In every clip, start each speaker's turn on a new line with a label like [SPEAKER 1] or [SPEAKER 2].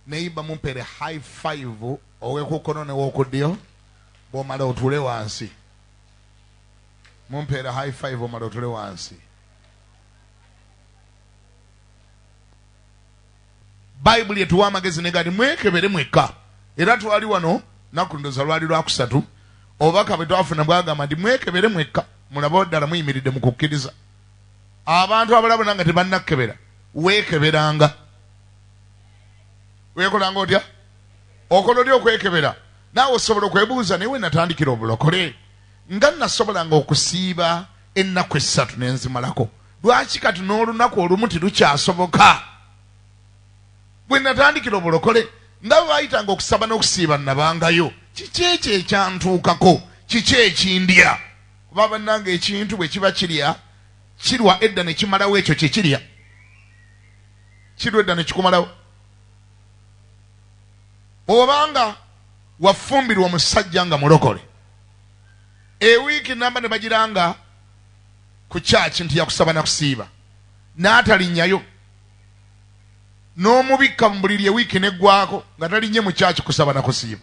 [SPEAKER 1] neiba mumpere high five owekukono ne wokuddyo bw'omala otule wansi. Mumpere high five omala otule wansi. Bible yetuwa amagezi negati mwekebere mwekka. Era twali wano nakundoza lwali lwakusatu. Obaka bwe twafuna bwagamba nti mwekebere mwekka. Mulaba ddala muyimiridde mu kukkiriza. Abantu abalabona nga tebannakebera. Weekeberanga. Weekolanga otya? Okola otya okwekebera? Naawe osobola okwebuuza naye we natandikira obulokole. Nga nasobolanga okusiiba ennaku 3 nenzimalako. Lwaki kati n'olunaku olumu tilukyasoboka? Bwe natandikira obulokole nga bayitanga okusaba n'okusiiba nabangayo. Kiki ekyo ekyantuukako? Kiki ekindya? Kuba bannange ekintu bwe kiba kirya kirwa edda ne kimalawo ekyo kye kirya. Kirwa edda ne kikumalawo. Obanga wafumbirwa omusajja nga mulokole, ewiiki namba ne bagiranga ku kyaki nti yakusaba na kusiiba, n'atalinnyayo, n'omubikka mu buliri ewiiki neggwako nga talinnye mu kyaki kusaba na kusiiba,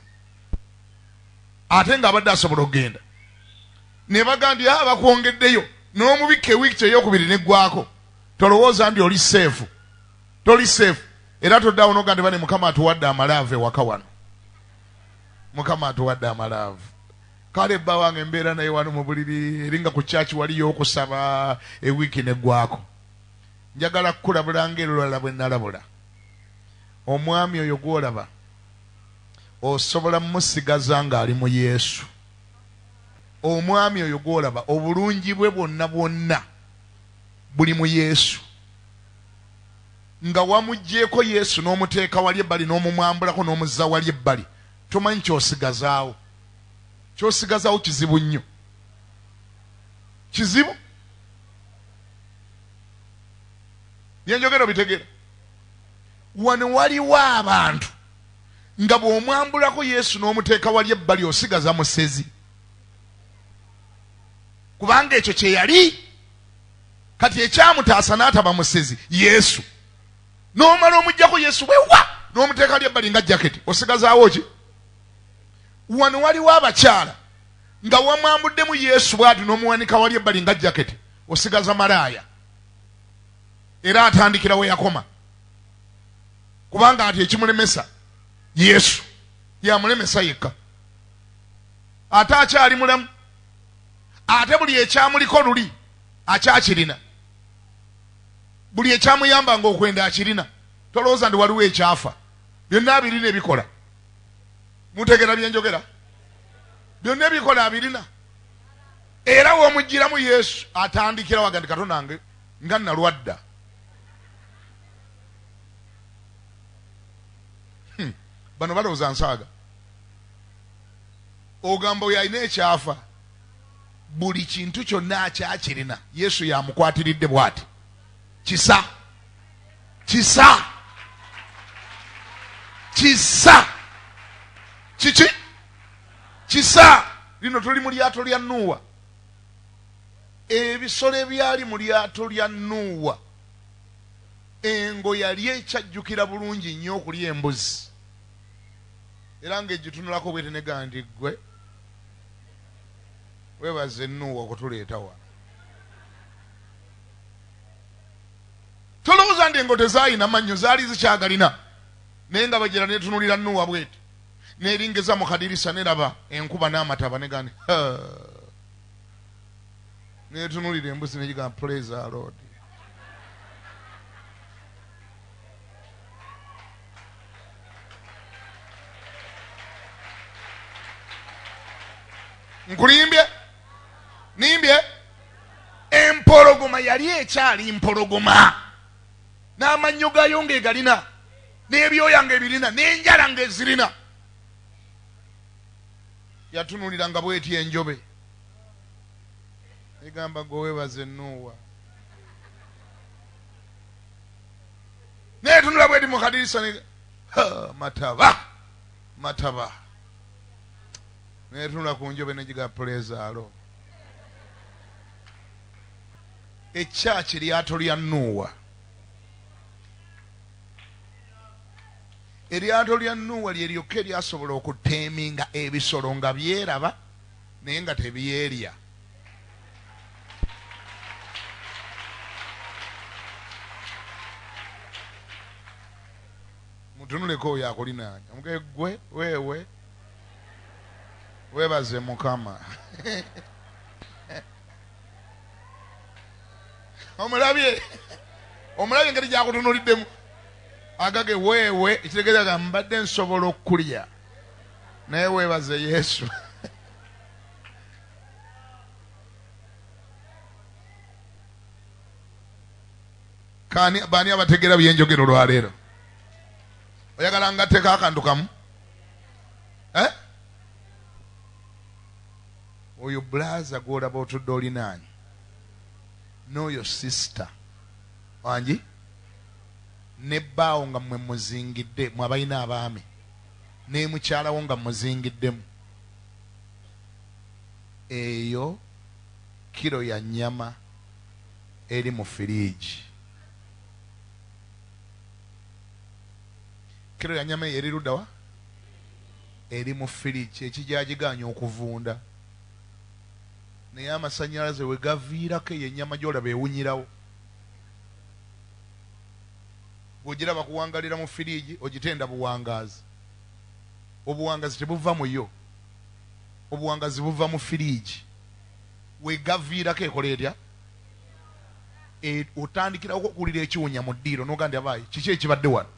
[SPEAKER 1] ate ng'abadde asobola okugenda, ne baga nti bakwongeddeyo, n'omubikka ewiiki kyeyokubiri neggwako, tolowooza nti oli seefu. Toli seefu. Era toddawo n'oga nti bane Mukama atuwadde amalaavu ewaka wano. Mukama atuwadde amalaavu. Kale bba wange embeera naye wano mu buliri eringa ku kyaki waliyo okusaba ewiiki neggwako. Njagala kukulabula ng'erulala bwe nalabula. Omwami oyo gw'olaba osobola musigaza ng'ali mu Yesu. Omwami oyo gw'olaba obulungi bwe bwonna bwonna buli mu Yesu. Nga wamuggyeko Yesu n'omuteeka wali ebbali n'omumwambulako n'omuzza wali ebbali, tomanyi kyosigazaawo. Kyosigazaawo kizibu nnyo. Kizibu. Byenjogera obitegeera. Wano waliwo abantu nga bw'omwambulako Yesu n'omuteeka wali ebbali osigaza musezi. Kubanga ekyo kye yali. Kati ekyamutaasa n'ataba musezi Yesu. N'omala omuggyako Yesu wewa n'omuteeka wali ebbali nga jaketi osigazaawo ki? Wano waliwo abakyala nga wamwambuddemu Yesu bw'ati n'omuwanika wali ebbali nga jaketi osigaza malaaya. Era atandikira we yakoma. Kubanga ati ekimulemesa Yesu yamulemesa yekka. Ate akyali mulamu. Ate buli ekyamuliko luli akyakirina. Buli ekyamuyambanga okwenda akirina. Tolowooza nti waliwo ekyafa. Byonna abirina ebikola. Mutegera byenjogera? Byonna ebikola abirina. Era w'omuggyiramu Yesu atandikira waga nti Katonda wange nga nalwadda. Bano balowooza nsaaga. Ogamba oyo alina ekyafa. Buli kintu kyonna akyakirina. Yesu yamukwatiridde bw'ati. Kisa. Kisa. Kisa. Kiki? Kisa. Lino tuli mu lyato lya Nuuwa. Ebisolo ebyali mu lyato lya Nuuwa, engo yali ekyajjukira bulungi nnyo okulya embuzi. Era ng'egitunulako bwete negamba nti ggwe weebaze Nuuwa okutuleeta wano. Tolowooza nti engo tezaayina mannyo, zaali zikyagalina. Naye nga bagira netunulira Nuuwa bwete. Neringeza mu kadirisa neraba enkuba n'amataba negamba netunulira embuzi negigamba praise the Lord. Nkulimbye? Nimbye? Empologoma yali ekyali mpologoma. N'amannyo gayo ng'egalina. N'ebyoya ng'ebirina. N'enjala ng'ezirina. Yatunulira nga bw'eti enjobe. Egamba gweweebaze Nuuwa. N'etunula bw'eti mu kadirisa mataba. Mataba. N'etunula ku njobe negiga praise the Lord. Ekyaki lyato lya Nuuwa eryato lya Nuuwa lye lyokka eryasobola okuteeminga ebisolo nga byeraba naye nga tebyerya. Mutunuleko oyo akulinaanya omugee gwe weewe weebaze Mukama. Omulabye engeri gyakutunuliddemu agage weewe ekitegeeza mbadde nsobola okulya naye weebaze Yesu. Baani abategeera bye njogera olwaleero? Oyagala ngatteko akantu kamu? Oyo blaza gw'olaba otudde olinaanye n'oyo sisita wangi ne bbaawo nga mmwe muzingidde mwe abalina abaami ne mukyalawo nga muzingiddemu, eyo kiro ya nnyama eri mu firiigi. Kiro ya nnyama eyo eri luddawa? Eri mu firiigi, ekijagiganya okuvunda. Naye amasannyalaze we gaviirako eyo ennyama gy'olaba ewunyirawo. Bw'ogiraba kuwangalira mu firiigi ogitenda buwangaazi. Obuwangazi tebuva mu yo, obuwangazi buva mu firiigi. We gaviirako ekola etya? Otandikirawo okuwulira ekiwunya mu ddiiro n'ogamba abaayi kiki ekibadde wano?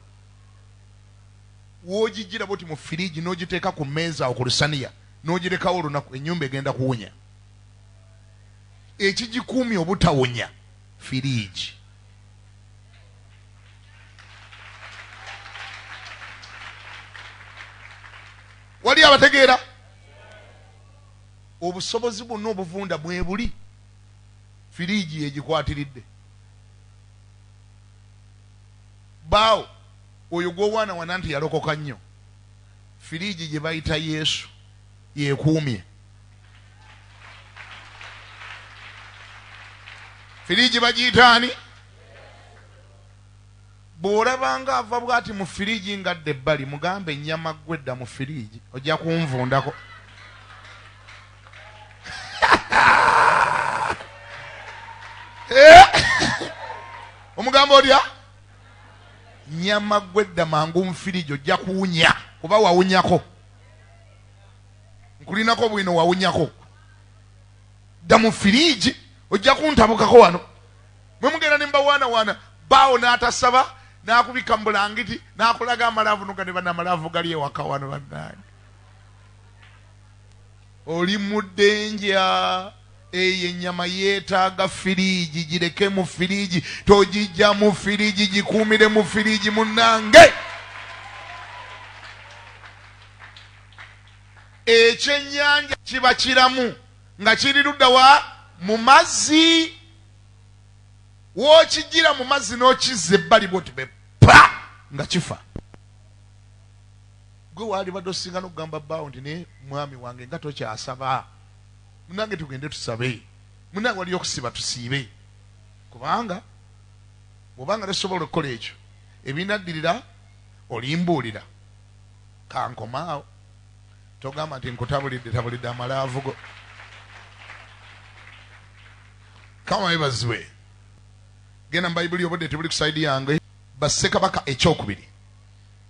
[SPEAKER 1] W'ogigira bw'oti mu firiigi n'ogiteeka ku mmeeza awo ku lusaniya n'ogirekawo olunaku, ennyumba egenda kuwunya. Ekigikuumye obutawunya firiigi. Wali abategeera? Obusobozi bwonna obuvunda bwe buli firiigi egikwatiridde. Baawo oyo gw'owaana wana nti yalokoka nnyo, firiigi gye bayita Yesu yeekuumye. Firiigi bagiyitaani? Bw'olabanga ava bw'ati mu firiigi ngadde ebbali mugambe ennyama gwedda mu firiigi ojja kunvundako. Omugamba olya? Nnyama gwedda mangu mu firiigi ojja kuwunya kuba wawunyako. Nkulinako bwino wawunyako. Dda mu firiigi ojja kuntabukako wano. Mwe mugenda ne mbawaana baawo n'atasaba n'akubika mu bulangiti n'akulaga amalaavu nuga ne bana amalaavu gali ewaka wano bannange. Oli mu ddenja. Eyo ennyama yeetaaga firiigi, gireke mu firiigi, togijja mu firiigi, gikuumire mu firiigi munnange. Ekyennyanja kiba kiramu nga kiri ludda wa? Mu mazzi. W'okigira mu mazzi n'okizza ebbali bw'oti be pa nga kifa. Gwe waali badde osinga n'okugamba bbaawo nti ne mwami wange nga tokyasaba. Munange tugende tusabe. Munange wali okusiba tusiibe. Kubanga bw'obanga tosobola okukola ekyo ebinaddirira olimbuulira. Kankomaawo. Togamba nti nkutabulidde amalaavu go. Kama ebazwe. Genda mu Bayibuli obudde tebuli ku sayidi yange. Bassekabaka ekyokubiri.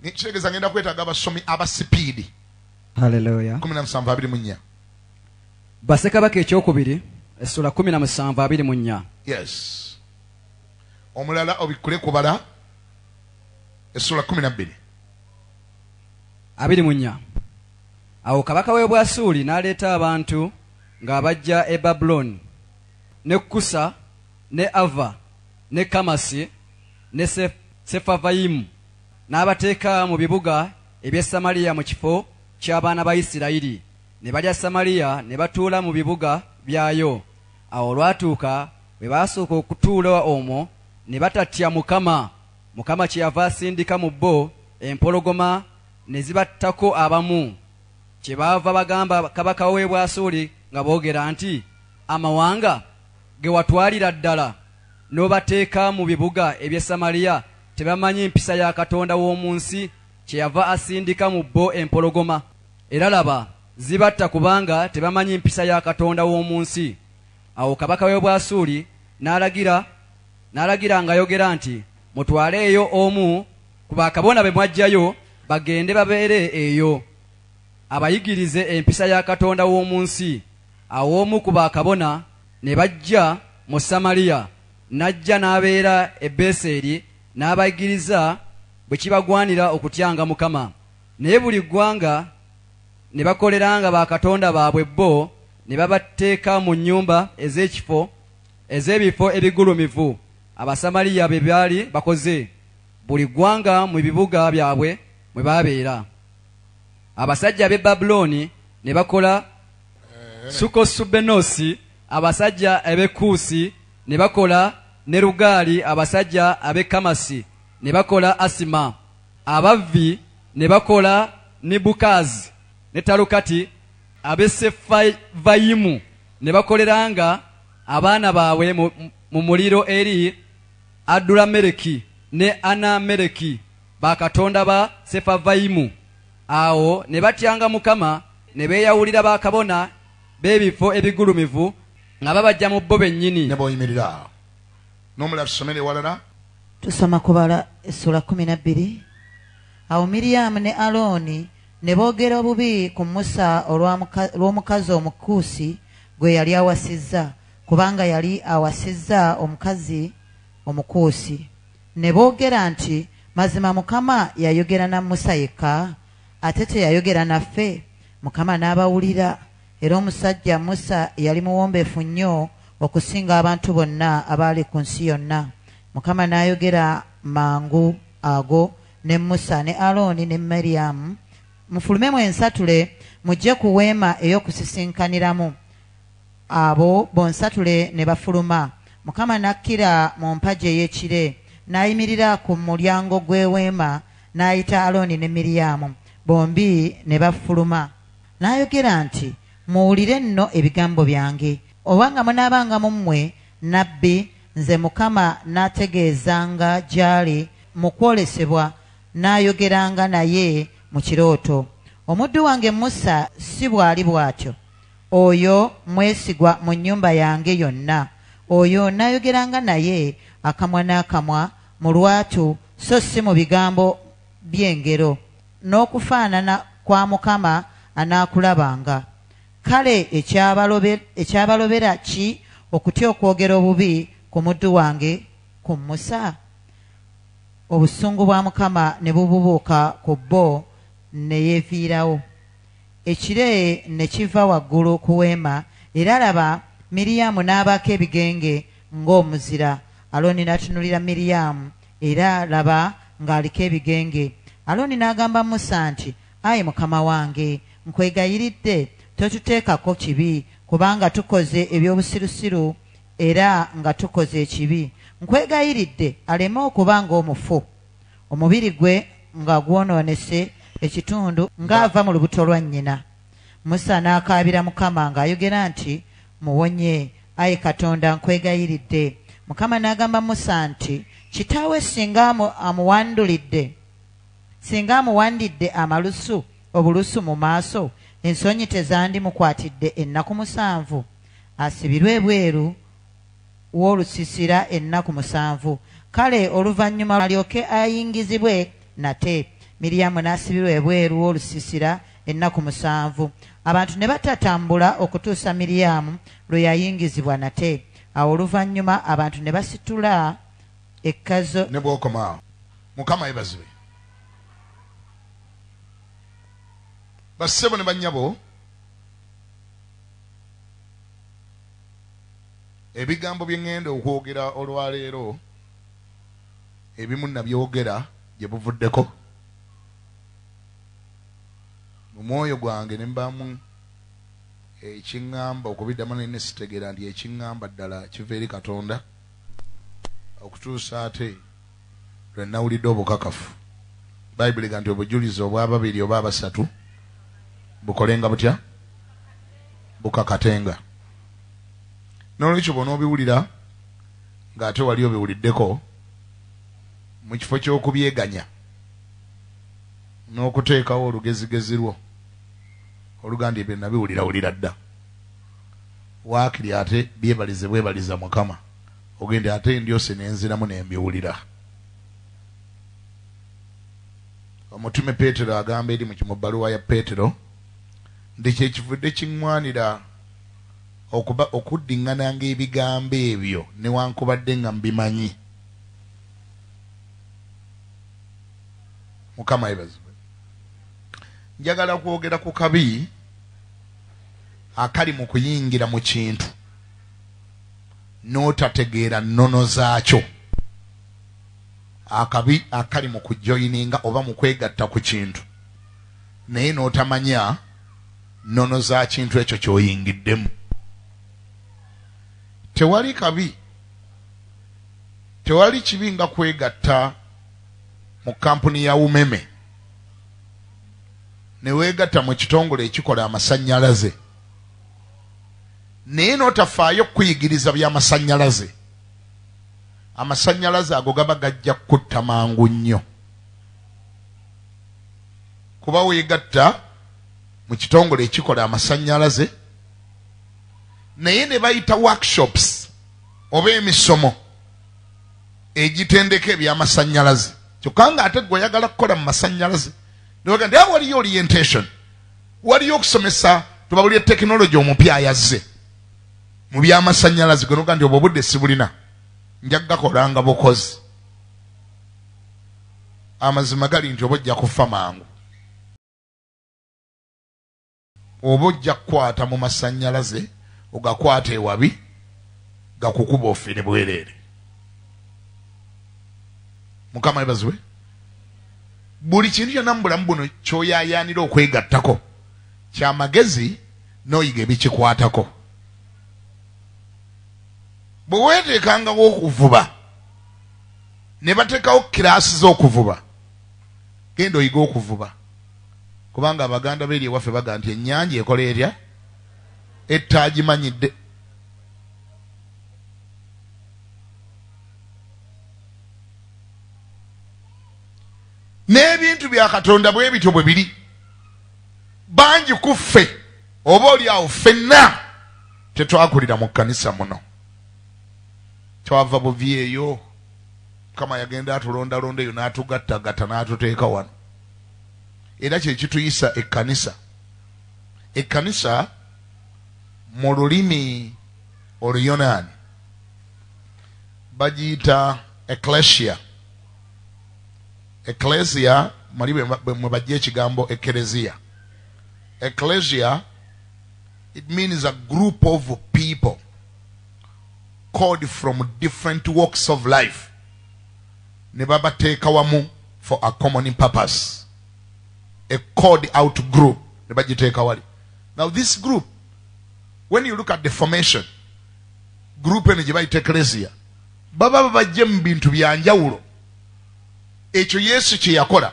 [SPEAKER 1] Nikitegeeza ngenda kwetaaga abasomi abasipiidi.
[SPEAKER 2] Hallelujah.
[SPEAKER 1] 17:24.
[SPEAKER 2] Bassekabaka ekyokubiri essula 17:24.
[SPEAKER 1] Yes. Omulala obikkule kubala essula 12.
[SPEAKER 2] 24. Awo kabaka w'e Bwasuli n'aleeta abantu ng'abajja e Babuloni, ne Kusa, ne Ava, ne Kamasi, ne Sefavayimu, n'abateeka mu bibuga eby'e Samaliya mu kifo ky'abaana ba Isirayiri. Ne balya Samaliya ne batuula mu bibuga byayo. Awo olwatuuka bwe baasooka okutuula omwo ne batatya Mukama. Mukama kyeyava asindika mu bo empologoma ne zibattako abamu. Kyebaava bagamba kabaka w'e Bwasuli nga boogera nti, amawanga ge watwalira ddala n'obateeka mu bibuga eby'e Samaliya tebamanyi empisa ya Katonda w'omu nsi kyeyava asindika mu bo empologoma. Era laba zibatta kubanga tebamanyi empisa ya Katonda w'omu nsi. Awo kabaka w'e Bwasuli n'alagira ng'ayogera nti, mutwaleeyo omu ku bakabona be mwajjayo bagende babeere eyo abayigirize empisa ya Katonda w'omu nsi. Awo omu ku bakabona ne bajja mu Samaliya, n'ajja n'abeera e Beseri n'abayigiriza bwe kibagwanira okutyanga Mukama. Naye buli ggwanga ne bakoleranga bakatonda baabwe bo ne babateeka mu nnyumba ez'ebifo ebigulumivu Abasamaliya be byali bakoze, buli ggwanga mu bibuga byabwe mwe baabeera. Abasajja b'e Babuloni ne bakola Sukosubenosi, abasajja ab'e Kuusi ne bakola Nerugali, abasajja ab'e Kamasi ne bakola Asima, abavvi ne bakola Nibukazi ne Talukati, ab'e Sefavayimu ne bakoleranga abaana baabwe mu muliro eri Adulameleki ne Anameleki, bakatonda ba Sefavayimu. Awo ne batyanga Mukama ne beeyawulira bakabona b'ebifo ebigulumivu nga babajja mu bo bennyini.
[SPEAKER 1] Ne boyimirira n'omulala tusomere walala.
[SPEAKER 3] Tusoma kubala essula 12. Awo Miriyamu ne Alooni ne boogera obubi ku Musa olw'omukazi omukuusi gwe yali awasizza, kubanga yali awasizza omukazi omukuusi. Ne boogera nti, mazima Mukama yayogera na Musa yekka, ate teyayogera naffe? Mukama n'abawulira, era omusajja Musa yali muwombeefu nnyo okusinga abantu bonna abaali ku nsi yonna. Mukama n'ayogera mangu ago ne Musa ne Alooni ne Miriyamu, mufulume mwensatule mujje ku weema ey'okusisinkaniramu. Abo bonsatule ne bafuluma. Mukama n'akkira mu mpagi ey'ekire, n'ayimirira ku mulyango gw'eweema, n'ayita Alooni ne Miriyamu, bombi ne bafuluma. N'ayogera nti, muwulire nno ebigambo byange. Obanga munaabanga mu mmwe nabbi, nze Mukama n'ategeezanga gy'ali mu kwolesebwa, n'ayogeranga naye mu kirooto. Omuddu wange Musa si bw'ali bw'atyo. Oyo mwesigwa mu nnyumba yange yonna. Oyo n'ayogeranga naye akamwa n'akamwa mu lwatu, so si mu bigambo by'engero. N'okufaanana kwa Mukama anaakulabanga. Kale ekyabalobera ki okutya okwogera obubi ku muddu wange ku Musa? Obusungu bwa Mukama ne bububuuka ku bo ne yeeviirawo. Ekire ne kiva waggulu ku weema, era laba Miriyamu n'abaako ebigenge ng'omuzira. Alooni n'atunulira Miriyamu, era laba ng'aliko ebigenge. Alooni n'agamba Musa nti, ayi Mukama wange, nkwegayiridde totuteekako kibi, kubanga tukoze eby'obusirusiru era nga tukoze ekibi. Nkwegayiridde aleme okuba ng'omufu, omubiri gwe nga gwonoonese ekitundu ng'ava mu lubuto lwa nnyina. Musa n'akaabira Mukama ng'ayogera nti, muwonye, ayi Katonda, nkwegayiridde. Mukama n'agamba Musa nti, kitaawe singa amuwandidde amalusu obulusu mu maaso, ensonyi tezandimukwatidde ennaku 7? Asibirwe ebweru w'olusiisira ennaku 7. Kale oluvannyuma alyoke ayingizibwe nate. Miriyamu n'asibirwa ebweru w'olusiisira ennaku 7. Abantu ne batatambula okutuusa Miriyamu lwe yayingizibwa nate. Awo oluvannyuma abantu ne basitula ekkazo.
[SPEAKER 1] Ne bw'okoma Mukama yeebazibwe. Bassebo ne bannyabo, ebigambo bye ŋŋenda okwogera olwaleero, ebimu nabyogera gye buvuddeko. Mu mwoyo gwange ne mbaamu ekiŋŋamba okubiddamu ne sitegeera nti ekiŋŋamba ddala kiva eri Katonda, okutuusa ate lwe nawulidde obukakafu. Bayibuli ga nti obujulizi obw'ababiri oba abasatu bukolenga butya? Bukakatenga. N'olwekyo bw'onoobiwulira ng'ate wali obiwuliddeko, mu kifo ky'okubyeganya n'okuteekawo olugezigezi lwo oluganda ebyo nabiwulira dda waakiri ate bwebaliza Mukama ogende ate ndyose nenziramu nembiwulira. Omutume Peetero agamba eri mu bbaluwa ya Peetero ndi kyekivudde kiŋŋwanira okuddiŋŋananga ebigambo ebyo newankubadde nga mbimanyi. Mukama yebazibwe. Njagala kwogera ku kabi akali mu kuyingira mu kintu n'otategeera nnono zaakyo. Akabi akali mu kujoyininga oba mu kwegatta ku kintu naye n'otamanya nnono za kintu ekyo ky'oyingiddemu. Tewali kabi, tewali kibi nga kwegatta mu kampuni ya umeme ne weegatta mu kitongole ekikola amasannyalaze naye n'otafaayo kuyigiriza by'amasannyalaze. Amasannyalaze ago gaba gajja kutta mangu nnyo kuba weegatta mu kitongole ekikola amasannyalaze naye ne bayita workshops oba emisomo egitendeka ebyamasannyalaze kyokka nga ate gwe oyagala kukola mu masannyalaze newaga ndi awo waliyo orientation, waliyo okusomesa tubawulire tekinologi omupya ayazze mu byamasannyalaze gwe noga ndi obwo obudde sibulina njagakolanga bukozi. Amazima gali nti oba ojja kufa mangu oba ojja kukwata mu masannyalaze ogakwata ewabi gakukuba ofire bwereere. Mukama yebazibwe. Buli kintu kyonna mu bulamu buno kyoyaayaanira okwegattako kyamagezi n'oyiga ebikikwatako. Bwe weeteekangawo okuvuba ne bateekawo kiraasi z'okuvuba genda oyiga okuvuba kubanga Abaganda beeri ewaffe baga nti ennyanja ekola etya ettagimanyidde. N'ebintu bya Katonda bwe bityo bwe biri bangi ku ffe oba oli awo ffenna tetwakulira mu kkanisa muno. Twava buvi eyo Mukama yagenda atulondalonda eyo n'atugattagatta n'atuteeka wano era kye kituyisa ekkanisa. Ekkanisa mu lulimi Oluyonaani bagiyita ecclesia. Ecclesia mali mwe bajja ekigambo ekereziya. Ecclesia, it means a group of people called from different walks of life ne babateeka wamu for a common purpose. A called out group ne bagiteeka wali. Now this group, when you look at the formation, group eno gye bayita ecclesia baba bajje mu bintu bya njawulo. Ekyo Yesu kye yakola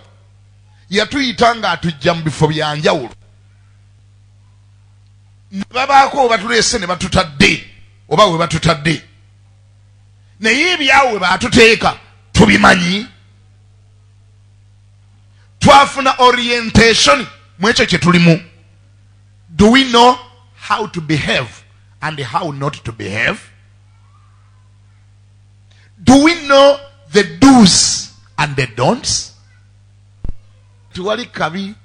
[SPEAKER 1] yatuyita nga atujja mu bifo bya njawulo ne babaako we batuleese ne batutadde oba we batutadde naye ebyawo we batuteeka tubimanyi. Twafuna orientation mu ekyo kye tulimu. Do we know how to behave and how not to behave? Do we know the do's and the don'ts? Tiwali kabi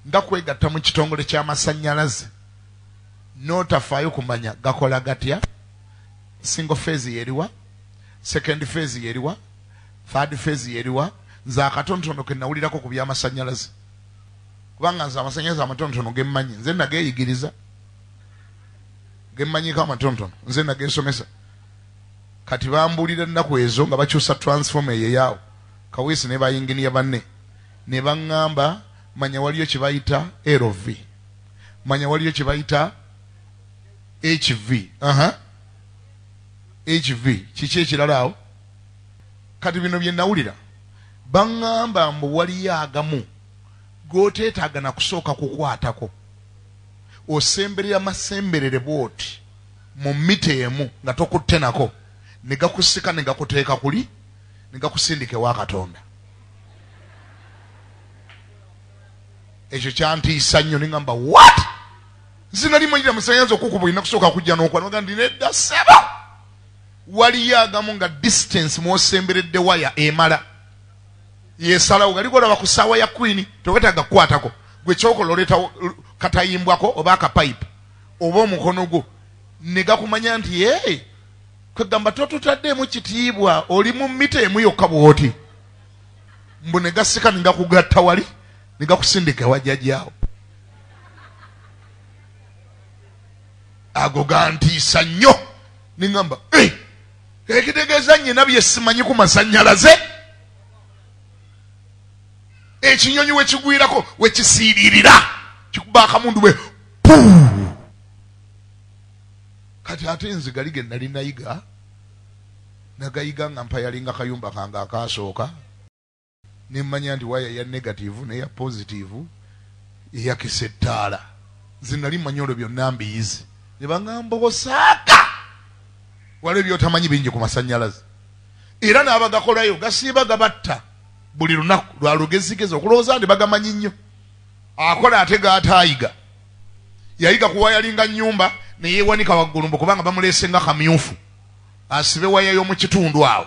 [SPEAKER 1] nga kwegatta mu kitongole ky'amasannyalaze n'otafaayo kumanya gakola gatya. Single phase yeriwa, second phase yeriwa, third phase yeriwa. Nze akatontono ke nawulirako ku by'amasannyalaze kubanga nze amasannyalaze amatontono gemmanyi nze nageeyigiriza gemmanyiko amatontono nze nageesomesa. Kati bambuulira ennaku ezo nga bakyusa transformer eyeyaawo kaweesi ne bayinginiya banne ne baŋŋamba manya waliyo kye bayita LV, manya waliyo kye bayita HV. HV kiki ekirala awo? Kati bino bye nawulira baŋŋamba mbu waliyo agamu g'oteetaaga na kusooka kukwatako osemberera masemberere bw'oti mu mita emu nga tokutte nako ne gakusika ne gakuteeka kuli ne gakusindika ewa Katonda. ekyo kyantiisa nnyo ne ŋŋamba what zinali manyira musanyanza okukuba olina kusooka kujja n'okwana ndina edda saba waliyo agamu nga distance mwosemberedde waya emala yesalawo galiko olaba ku ssaawa ya queen tewetaaga kukwatako gwe kyokola oleeta katayimbwako oba akapayipu oba omukono gwo ne gakumanya nti kwegamba totutaddeemu kitiibwa oli mu mita emu yokka bw'oti mbu ne gasika ne gakugatta wali ne gakusindika wajjajjaawo ago gantiisa nnyo ne ŋŋamba ekitegeeza nnyina bye simanyi ku masannyalaze ekinyonyi we kigwirako we kisiiririra kikuba akamundu bwe puu kati ate nzigali ge nali nayiga nagayiga nga mpa yalinga kayumba kange akaasooka ne mmanya nti waya ya negativu neya positivu eyakisa ettaala nze nali mmanyi olwo byonna mbiyizi ne baŋŋamba osaaka waliwo byotamanyi bingi ku masannyalaze era n'abagakolayo gasiiba gabatta buli lunaku lwa lugezigezi okulowooza nti bagamanyi nnyo akola ate gaataayiga yayiga kuwayalinga nnyumba ne yeewanika waggulu mbu kubanga bamuleese nga kamyufu asibe waya y'omu kitundu awo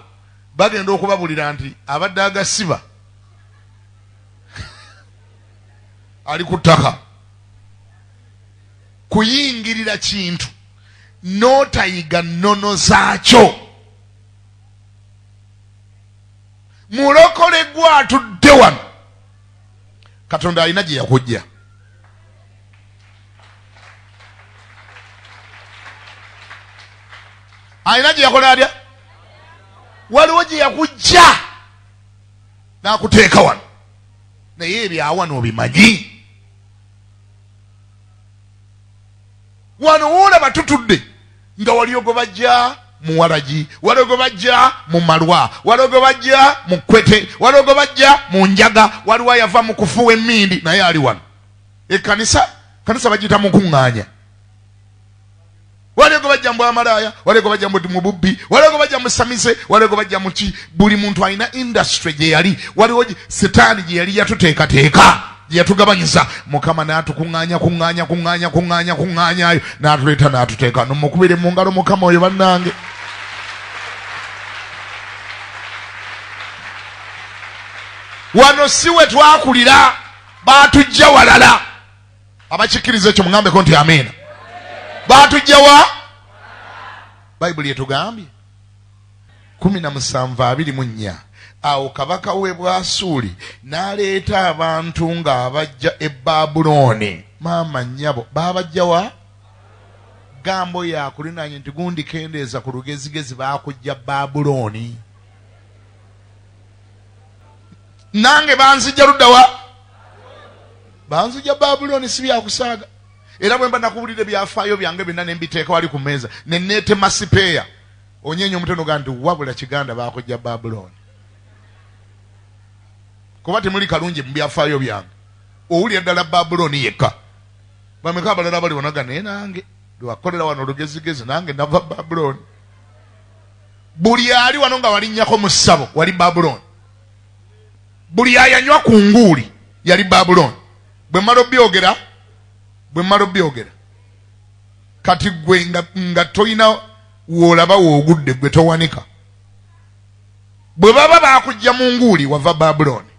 [SPEAKER 1] bagenda okubabulira nti abadde agasiba ali ku ttaka kuyingirira kintu n'otayiga nnono zaakyo mulokole gwatudde wano katonda alina gye yakujja alina gye yakola atya waliwo gye yakujja n'akuteeka wano naye ebyawano obimanyi wano woolaba tutudde nga waliyo gwe bajja mu Waragi, waliyo gwe bajja mu Malwa, waliyo gwe bajja mu Kwete, waliyo gwe bajja mu Njaga, waliwo yava mu kufuwa emmindi naye ali wano kanisa bagiyita mu kuŋŋaanya. Waliyo gwe bajja mu Bwamalaaya, waliyo gwe bajja mu Bubbi, waliyo gwe bajja mu Samize, waliyo gwe bajja mu ki. Buli muntu alina industry gye yali, waliwo setaani gye yali yatuteekateeka yatugabanyiza. Mukama n'atukuŋŋaanyayo n'atuleeta n'atuteeka nomukubire mu ngalo Mukama oyo bannange. Wano si we twakulira, baatujja walala. Abakikkiriza ekyo mugambeko nti amiina. Baatujja wa? Bayibuli etugambye 17:24 awo kabaka w'e Bwasuli n'aleeta abantu ng'abajja e Babuloni. Maama nnyabo baabajja wa? Gambo yakulinaanye nti gundi kendeeza ku lugezigezi baakujja Babuloni. Nange banzijja ludda wa? Banzijja Babuloni, si byakusaaga. Era bwe mba nakubulira byafaayo byange byonna ne mbiteeka wali ku mmeeza ne neetema sipeeya onyeenya omutono ga nti wabula Kiganda baakujja Babuloni. Kuba temuli kalungi mu byafaayo byange, owulira ddala Babuloni yekka. Bameka abalala bali wanaga naye nange lwakolera wano olugezigezi nange nava Babuloni. Buli ali wano nga walinnyako mu ssabo wali Babuloni. Buli ayanywa ku nguuli yali Babuloni. Bwe mmala obyogera kati gwe nga toyina woolaba woogudde gwe towanika. Bwe baba baakujja mu nguuli wava Babuloni.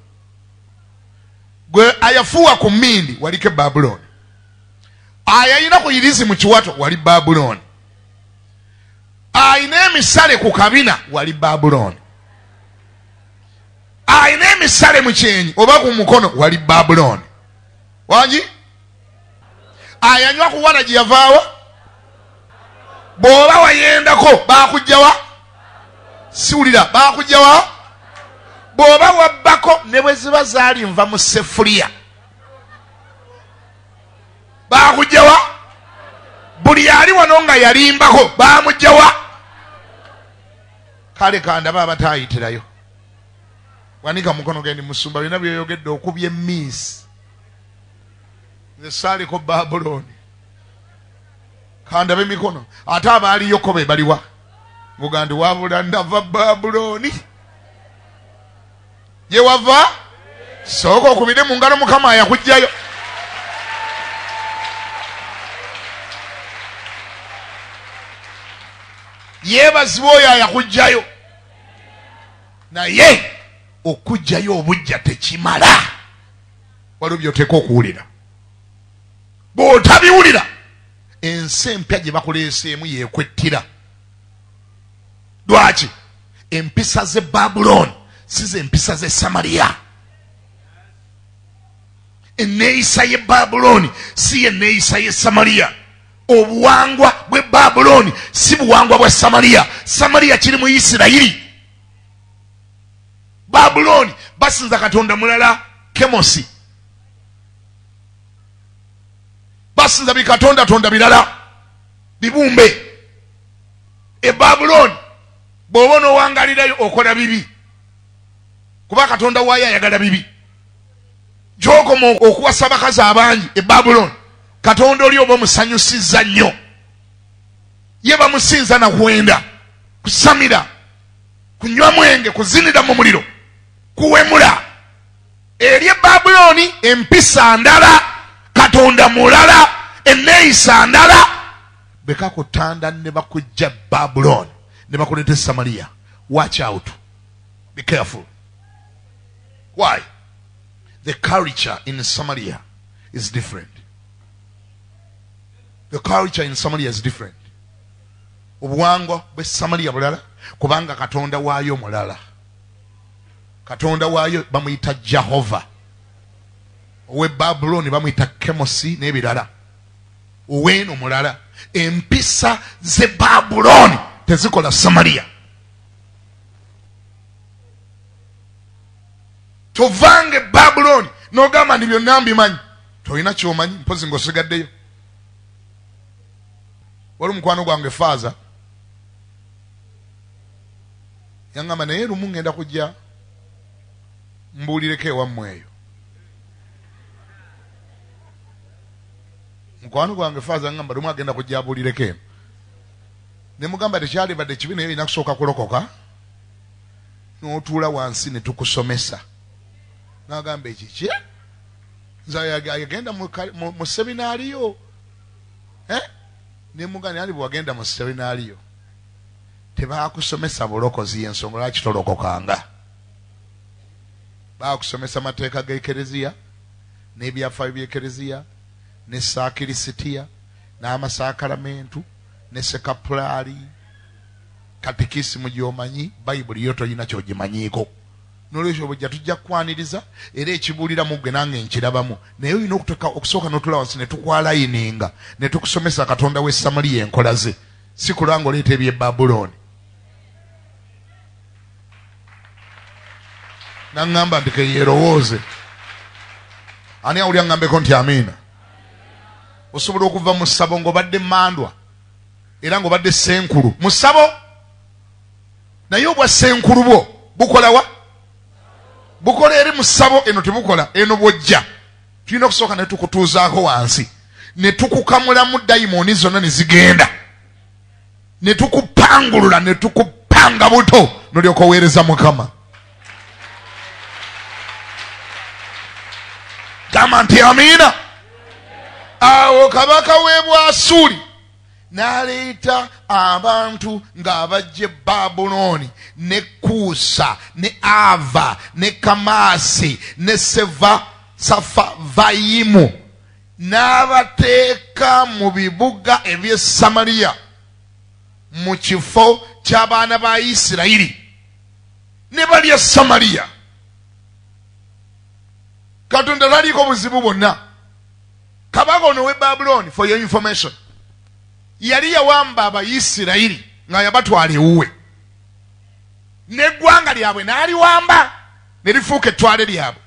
[SPEAKER 1] Gwe ayafuwa ku mmindi waliko Babuloni. Ayayina ku irizi mu kiwato wali Babuloni. Ayina emisale ku kabina wali Babuloni. Ayina emisale mu kyenyi oba ku mukono wali Babuloni. Wangi? Ayanywa ku Waragi yavaawa? Bw'oba wayendako baakujja wa? Siwulira baakujja wa? Bw'oba wabbako ne bwe ziba zaali nva mu sefuliya baakujja wa? Buli yali wano nga yalimbako baamujja wa? Kale kandaba abataayitirayo. Wanika mukono gendi musumba byonna byoyogedde okubya emiisi. Nze saaliko Babuloni. Kandabe mikono. Ate abaaliyoko be baliwa? Bugandi wabula ndava Babuloni. Ye wava? Sooka okubire mu ngalo Mukama yakujjayo. yeebazibwa oyo ayakugjayo naye okugjayo obujja tekimala waliwo byoteeka okuwulira bw'otabiwulira ensi empya gye bakuleeseemu yeekwettira lwaki empisa z'e babuloni si ze empisa z'e samaliya enneeyisa y'e babuloni si yenneeyisa y'e samaliya obuwangwa bw'e babuloni si buwangwa bwa samaliya samaliya kiri mu isirayiri babuloni basinza katonda mulala kemosi basinza bikatonda tonda birala bibumbe e babuloni bw'oba n'owangalirayo okola bibi kuba katonda waayo ayagala bibi gy'okoma okuwasa abakazi abangi e babuloni katonda oli oba omusanyusizza nnyo ye bamusinza na kwenda kusamira kunywa mwenge kuzinira mu muliro kuwemula eri e babuloni empisa ndala katonda mulala enneeyisa ndala bekakutanda ne bakujja babuloni ne bakuleeta samaliya. Watch out, be careful. Why? The culture in Samaria is different. The culture in Samaria is different. Obuwangwa bwe Samaria bulala kubanga katonda waayo mulala. Katonda waayo bamuyita Jehova. Owe Babuloni bamuyita Kemosi n'ebirala. Oweeno mulala. Empisa ze Babuloni tezikola Samaria. Tovange Babuloni n'ogamba nti byonna mbimanyi tolina ky'omanyi mpozi ng'osigaddeyo. Wali mukwano gwange Faaza yangamba naye lumu ngenda kujja mbuulireko ewammwe eyo. Mukwano gwange Faaza yangamba lumu agenda kujja abuulireko eno. Ne mugamba tekyali badde kibi naye olina kusooka kulokoka n'otuula wansi ne tukusomesa. N'agamba ekiki nze yagenda mu seminaariyo ne mugamba ali bwe wagenda mu seminaariyo tebaakusomesa bulokozi y'ensonga lwaki tolokokanga. Baakusomesa mateeka g'ekereziya n'ebyafaayo by'ekereziya ne saakirisitiya n'amasakalamentu ne sekapulaali katikisimu gy'omanyi bayibuli yo tolina ky'ogimanyiiko. N'olwekyo bwejja tujja kukwaniriza era ekibuulira mu ggwe nange nkirabamu naye olina okusooka n'otula wansi ne tukwalayininga ne tukusomesa katonda w'e Samaliya enkola ze si kulanga oleeta eby'e Babuloni. Naŋŋamba nti keyeerowooze. Ani awulya ŋŋambeko nti amiina? Osobola okuva mu ssabo ng'obadde mandwa era ng'obadde senkulu mu ssabo naye obwa senkulu bwo bukola wa? Bukola eri mu ssabo eno tebukola eno bwojja. Tulina okusooka ne tukutuuzaako wansi ne tukukamulamu dayimooni zonna ne zigenda ne tukupangulula ne tukupanga buto n'olyoka oweereza Mukama. Gamba nti amiina. Awo kabaka w'e Bwasuli n'aleeta abantu ng'abajja e Babuloni ne Kuusa ne Ava ne Kamasi ne Safavayimu n'abateeka mu bibuga eby'e Samaliya mu kifo ky'abaana ba Isirayiri ne balya Samaliya. Katonda taliiko buzibu bwonna. Kabaka ono w'e Babuloni, for your information, yali yawamba Abayisirayiri nga yabatwala ewuwe n'eggwanga lyabwe n'aliwamba ne lifuuka ettwale lyabwe.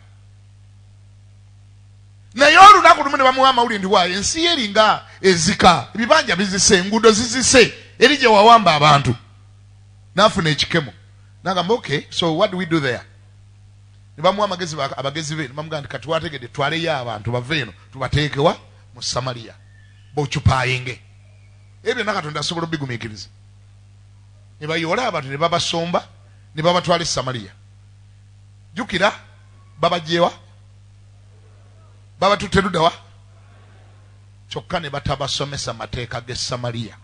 [SPEAKER 1] Naye olunaku lumu ne bamuwa amawulire nti waayo ensi ye eringa ezika, ebibanja bizise, enguudo zizise, eri gye wawamba abantu. N'afuna ekikemo n'agamba okay, so what do we do there? Ne bamuwa amagezi abagezi be ne bamugamba nti kati wategedde twaleyo abantu bave eno tubateekewa mu Samaliya b'okyupayinge. Ebyo Katonda asobola obigumiikiriza. Ne bayoola abantu ne babasomba ne babatwala e Samaliya. Jjukira babagyewa babatutte luddawa kyokka ne batabasomesa mateeka g'e Samaliya.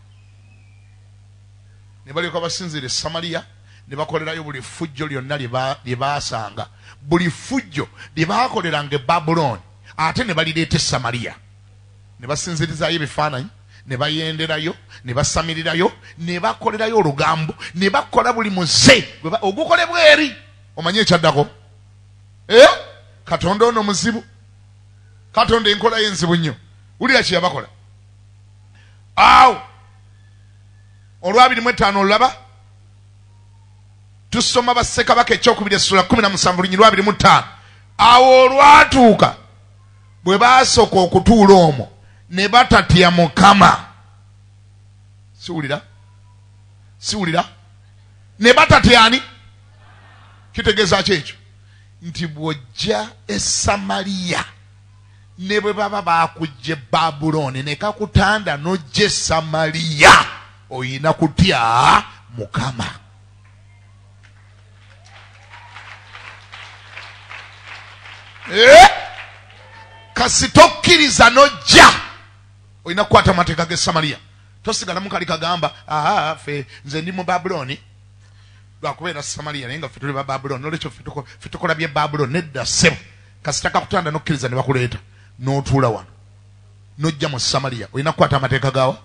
[SPEAKER 1] ne balyoka basinzira e Samaliya ne bakolerayo buli fujjo lyonna lye baasanga, buli fujjo lye baakoleranga e Babuloni ate ne balireeta e Samaliya, ne basinzirizaayo ebifaananyi, ne bayenderayo, ne basamirirayo, ne bakolerayo olugambo, ne bakola buli muze ogukolebwa eri. Omanyi ekyaddako? Katonda ono muzibu, Katonda enkola y'enzibu nnyo. Wulira kye yabakola. Awo olw'abiri-mu-etaano olaba tusoma Bassekabaka ekyokubiri essula 17 lunyiriri lw'abiri-mu-ttaano. Awo olwatuuka bwe baasooka okutuula omwo ne batatya Mukama. Siwulira? Ne batatya ani? Kitegeeza ki ekyo? Nti bw'ojja e Samaliya ne bwe baba baakujja e Babuloni ne kakutanda n'ojja e Samaliya, oyina kutya Mukama. Kasi tokkiriza n'ojja, oyina kukwata amateeka g'e Samaliya. Tosigala mukali kagamba ffe nze ndi mu Babuloni lwakubeera Samaliya naye nga ffe tuli ba Babuloni, nolwekyo ffe tukola bye Babuloni. Nedda ssebo, kasita kakutanda n'okkiriza ne bakuleeta n'otuula wano n'ojja mu Samaliya, oyina kukwata amateeka gaawa.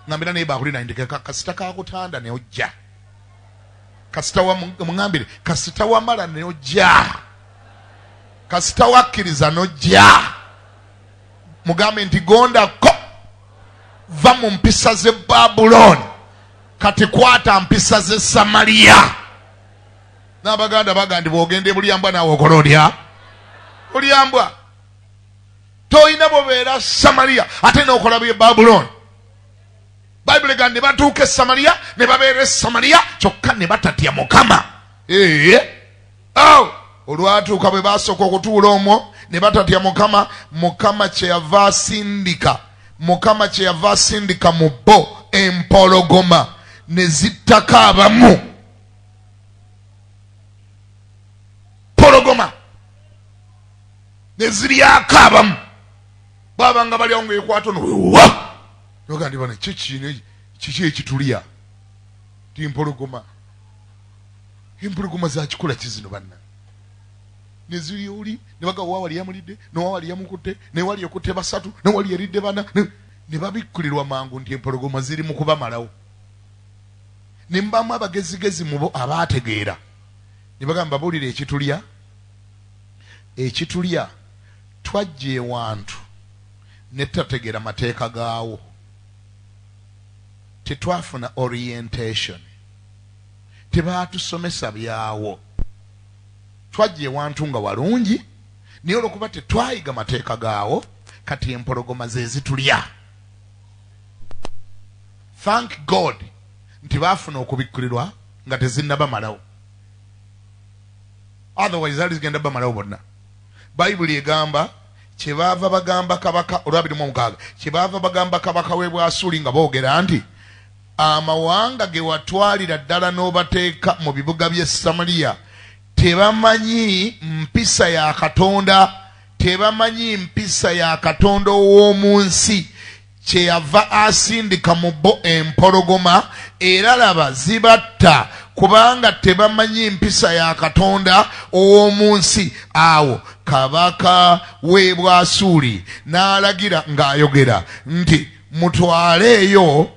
[SPEAKER 1] Ngambira naye bakulina indikeka kasita kakutanda ne ojja, kasita mungambire kasita wamala ne ojja, kasita wakkiriza n'ojja, mugambe nti gondako va mu mpisa z'e Babuloni kati kwata mpisa z'e Samaliya. N'Abaganda bagandibwa ogende bulyambwa naawe okola olyambwa. Toyina bobeera Samaliya ate n'okola bye Babuloni. Bayibuli egamba ne batuuka e Samaliya ne babeera e Samaliya kyokka ne batatya Mukama. Olwatuuka bwe baasooka okutuula omwo ne batatya Mukama, Mukama kyeyava asindika mu bo empologoma ne zittako abamu. Pologoma ne ziryako abamu. Babanga balyawo ng'ekwata ono nogandi bano kiki ekitulya ti empologoma zakikola kizino banna ne ziri oli ne baga wawali yamulidde nowawali yamukutte newali okutte basatu newali eridde bana ne babikkulirwa mangu nti empologoma ziri mu kubamalawo. Ne mbamu abagezigezi mubo abaategeera ne bagamba babuulire ekitulya twajja ewantu ne tutategeera mateeka gaawo, tetwafuna orientation, tebaatusomesa byawo. Twajja ewantu nga walungi naye olwokuba tetwayiga mateeka gaawo kati empologoma ze zitulya. Thank God nti baafuna okubikkulirwa nga tezinnabamalawo, otherwise zali zigenda bamalawo bonna. Bayibuli egamba kyebaava bagamba kabaka olw'abiri-mu-mukaaga, kyebaava bagamba kabaka w'e Bwasuli nga boogera nti amawanga ge watwalira ddala n'obateeka mu bibuga by'e Samaliya tebamanyi mpisa ya Katonda ow'omu nsi, kyeyava asindika mu bo empologoma, era laba zibatta kubanga tebamanyi mpisa ya Katonda ow'omu nsi. Awo kabaka w'e Bwasuli n'alagira ng'ayogera nti mutwaleeyo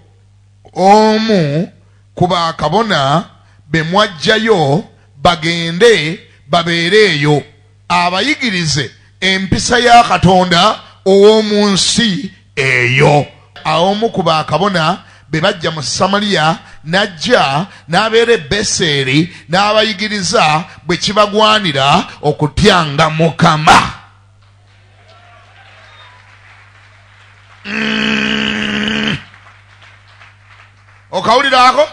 [SPEAKER 1] omu ku bakabona be mwajjayo bagende babeereeyo abayigirize empisa ya Katonda ow'omu nsi eyo. Omu ku bakabona be bajja mu Samaliya n'ajja n'abeera e Beseri n'abayigiriza bwe kibagwanira okutyanga Mukama. Okawuliraako?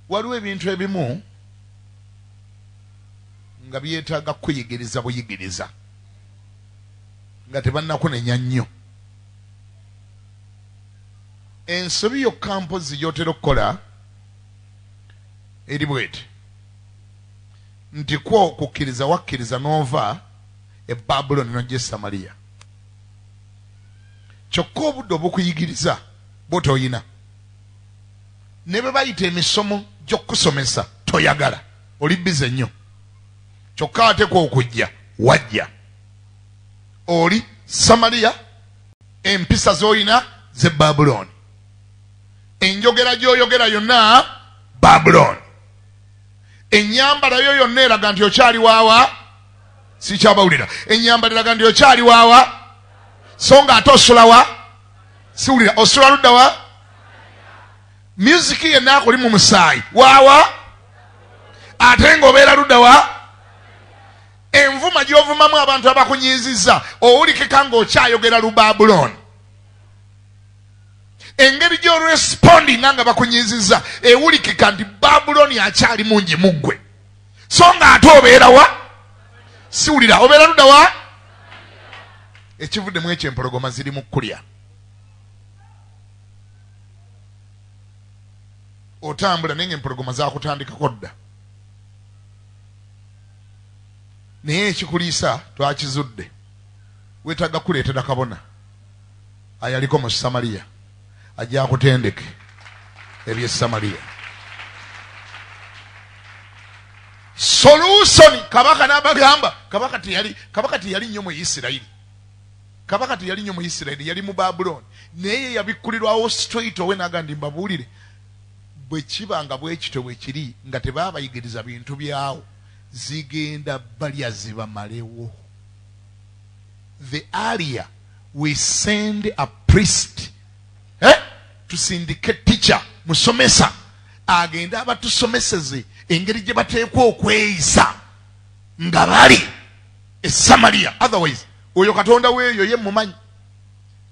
[SPEAKER 1] Waliwo ebintu ebimu nga byetaaga kuyigiriza buyigiriza nga tebannakunenya nnyo. Ensobi yokka mpozi gy'otera okukola eri bweti nti kwo okukkiriza wakkiriza n'ova e Babuloni n'ojja e Samaliya, kyokka obudde obukuyigiriza bw'otoyina. ne bwe bayita emisomo gy'okusomesa toyagala oli bize nnyo kyokka ate kwokujja wajja oli Samaliya empisa z'olina ze Babuloni enjogera gy'oyogera yonna Babuloni ennyambala yo yonna eraga nti okyali waawa sikyabawulira ennyambala eraga nti okyali waawa so nga ate osula wa siwulira osula ludda wa musiki yenna akuli mu musaayi waawa ate ng'obeera ludda wa envuma gy'ovumamu abantu abakunyiizizza owulikika ng'okyayogera Lubabuloni engeri gy'orespondinga nga bakunyiizizza ewulikika nti Babuloni akyali mungi muggwe so nga ate obeera wa siwulira obeera ludda wa ekivuddemu ekyo empologoma ziri mu kulya otambula naye empologoma zakutandikako dda naye ekikuliisa twakizudde weetaaga kuleetera kabona ayaliko mu Samaliya ajja akutendeke eby'e Samaliya solution kabaka n'abagamba kabaka teyali nnyo mu Isirayiri kabaka teyali nnyo mu Isirayiri yali mu Babuloni naye yabikkulirwawo straight owe naga ndi mbabuulire bwe kibanga bwekito bwe kiri nga tebaabayigiriza bintu byawo zigenda balya zibamalewo the area we send a priest tusindike teacher musomesa agenda abatusomeseze engeri gye bateekwa okweyisa nga bali e Samaliya otherwise oyo katonda weeyo ye mumanyi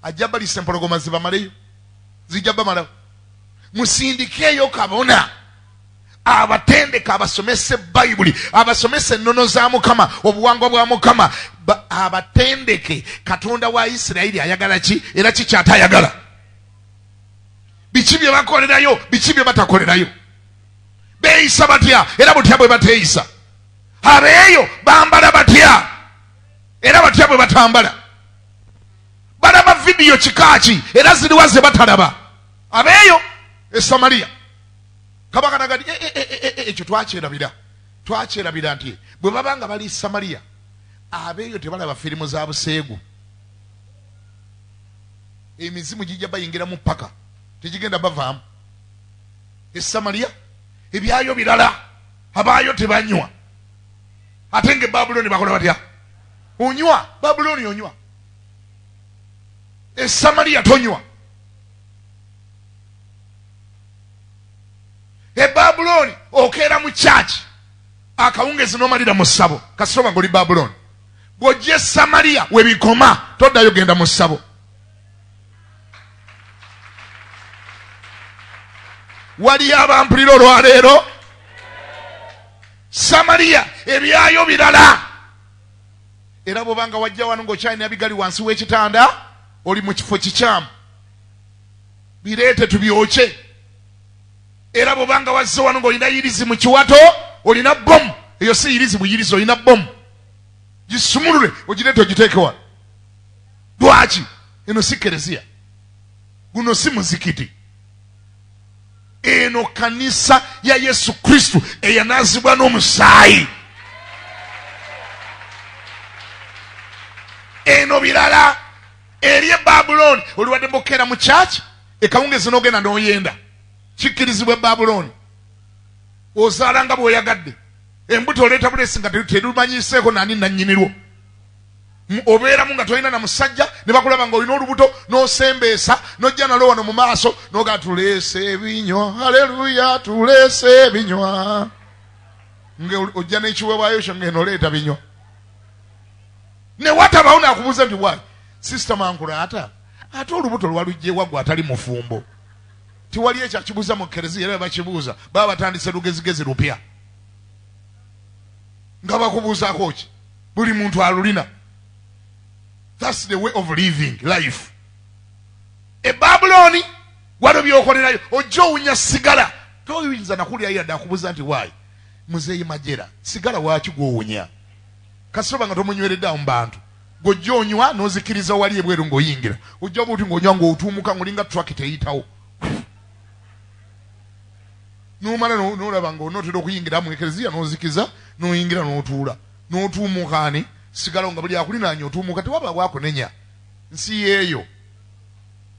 [SPEAKER 1] ajja balisa empologoma zibamaleyo zijja bamalawo musindikeeyo kabona abatendeka abasomese Bayibuli abasomese ennono za Mukama obuwangwa bwa Mukama abatendeke katonda wa Isirayiri ayagala ki era kikyatayagala biki bye bakolerayo biki bye batakolerayo beeyisa batya era butya bwe bateeyisa abeeyo bambala batya era batya bwe batambala balaba vidiyo kikaaki era ziriwa ze batalaba abeeyo e Samaliya kabaka nagadi ekyo twakyerabira nti bwe babanga bali Samaliya abeeyo tebalaba firimu za buseegu emizimu gijja bayingira mu paka tegigenda bavaamu e Samaliya ebyayo birala abaayo tebanywa ate nga Babuloni bakola batya onywa Babuloni onywa e Samaliya tonywa e Babuloni okeera mu church akawungezi n'omalira mu ssabo kasoma ng'oli Babuloni bw'ojja e Samaliya webikoma toddayo genda mu ssabo waliyo abampulira olwaleero Samaliya ebyayo birala era bw'obanga wajja wano ng'okyalina bigali wansi w'ekitanda oli mu kifo kikyamu bireete tubyokye era bw'obanga wazze wano ng'olina yirizi mu kiwato olina bomu eyo si yirizi buyirizi olina bomu gisumulule ogireete ogiteeke wano lwaki eno si kereziya guno si muzikiti eno kanisa ya Yesu Kristu eyanaazibwa n'omusaayi eno birala eri e Babuloni oliwadde mbokeera mu church ekawungezi n'ogenda n'oyenda kikkirizibwa e Babuloni ozaala nga bw'oyagadde embuto oleeta bulesi nga terumanyiseeko nani nannyinirwo obeeramu nga tolina na musajja ne bakulaba ng'olina olubuto n'osembeesa n'ojja nalwo wano mu maaso n'oga tuleese ebinywa haleluya tuleese ebinywa ng'ojja n'ekiweebwayo kyo ng'eno oleeta binywa ne watabawo naakubuuza nti wayi sisita Mankulaata ate olubuto lwalugjewa gwe atali mufumbo tiwali ekyakibuuza mu kereziya era bakibuuza baba batandise lugezigezi lupya nga bakubuuzaako ki buli muntu alulina. That's the way of living life. E Babuloni wano byokolerayo ojja owunya sigala toyinza nakulya yadde akubuuza nti waayi muzeeyi Majera sigala waaki gw'owunya kasoba nga tomunyweredde mu bantu gojja onywa n'ozikiriza wali ebweru ng'oyingira ojja buti ng'onywa ng'otuumuka ng'olinga truck teyitawo n'omala n'olaba ng'onootera okuyingira mu ekereziya n'ozikiza n'oyingira n'otuula n'otuumuka ani sigala nga buli akulinaanya otuumuka tewaba bwakunenya nsi yeeyo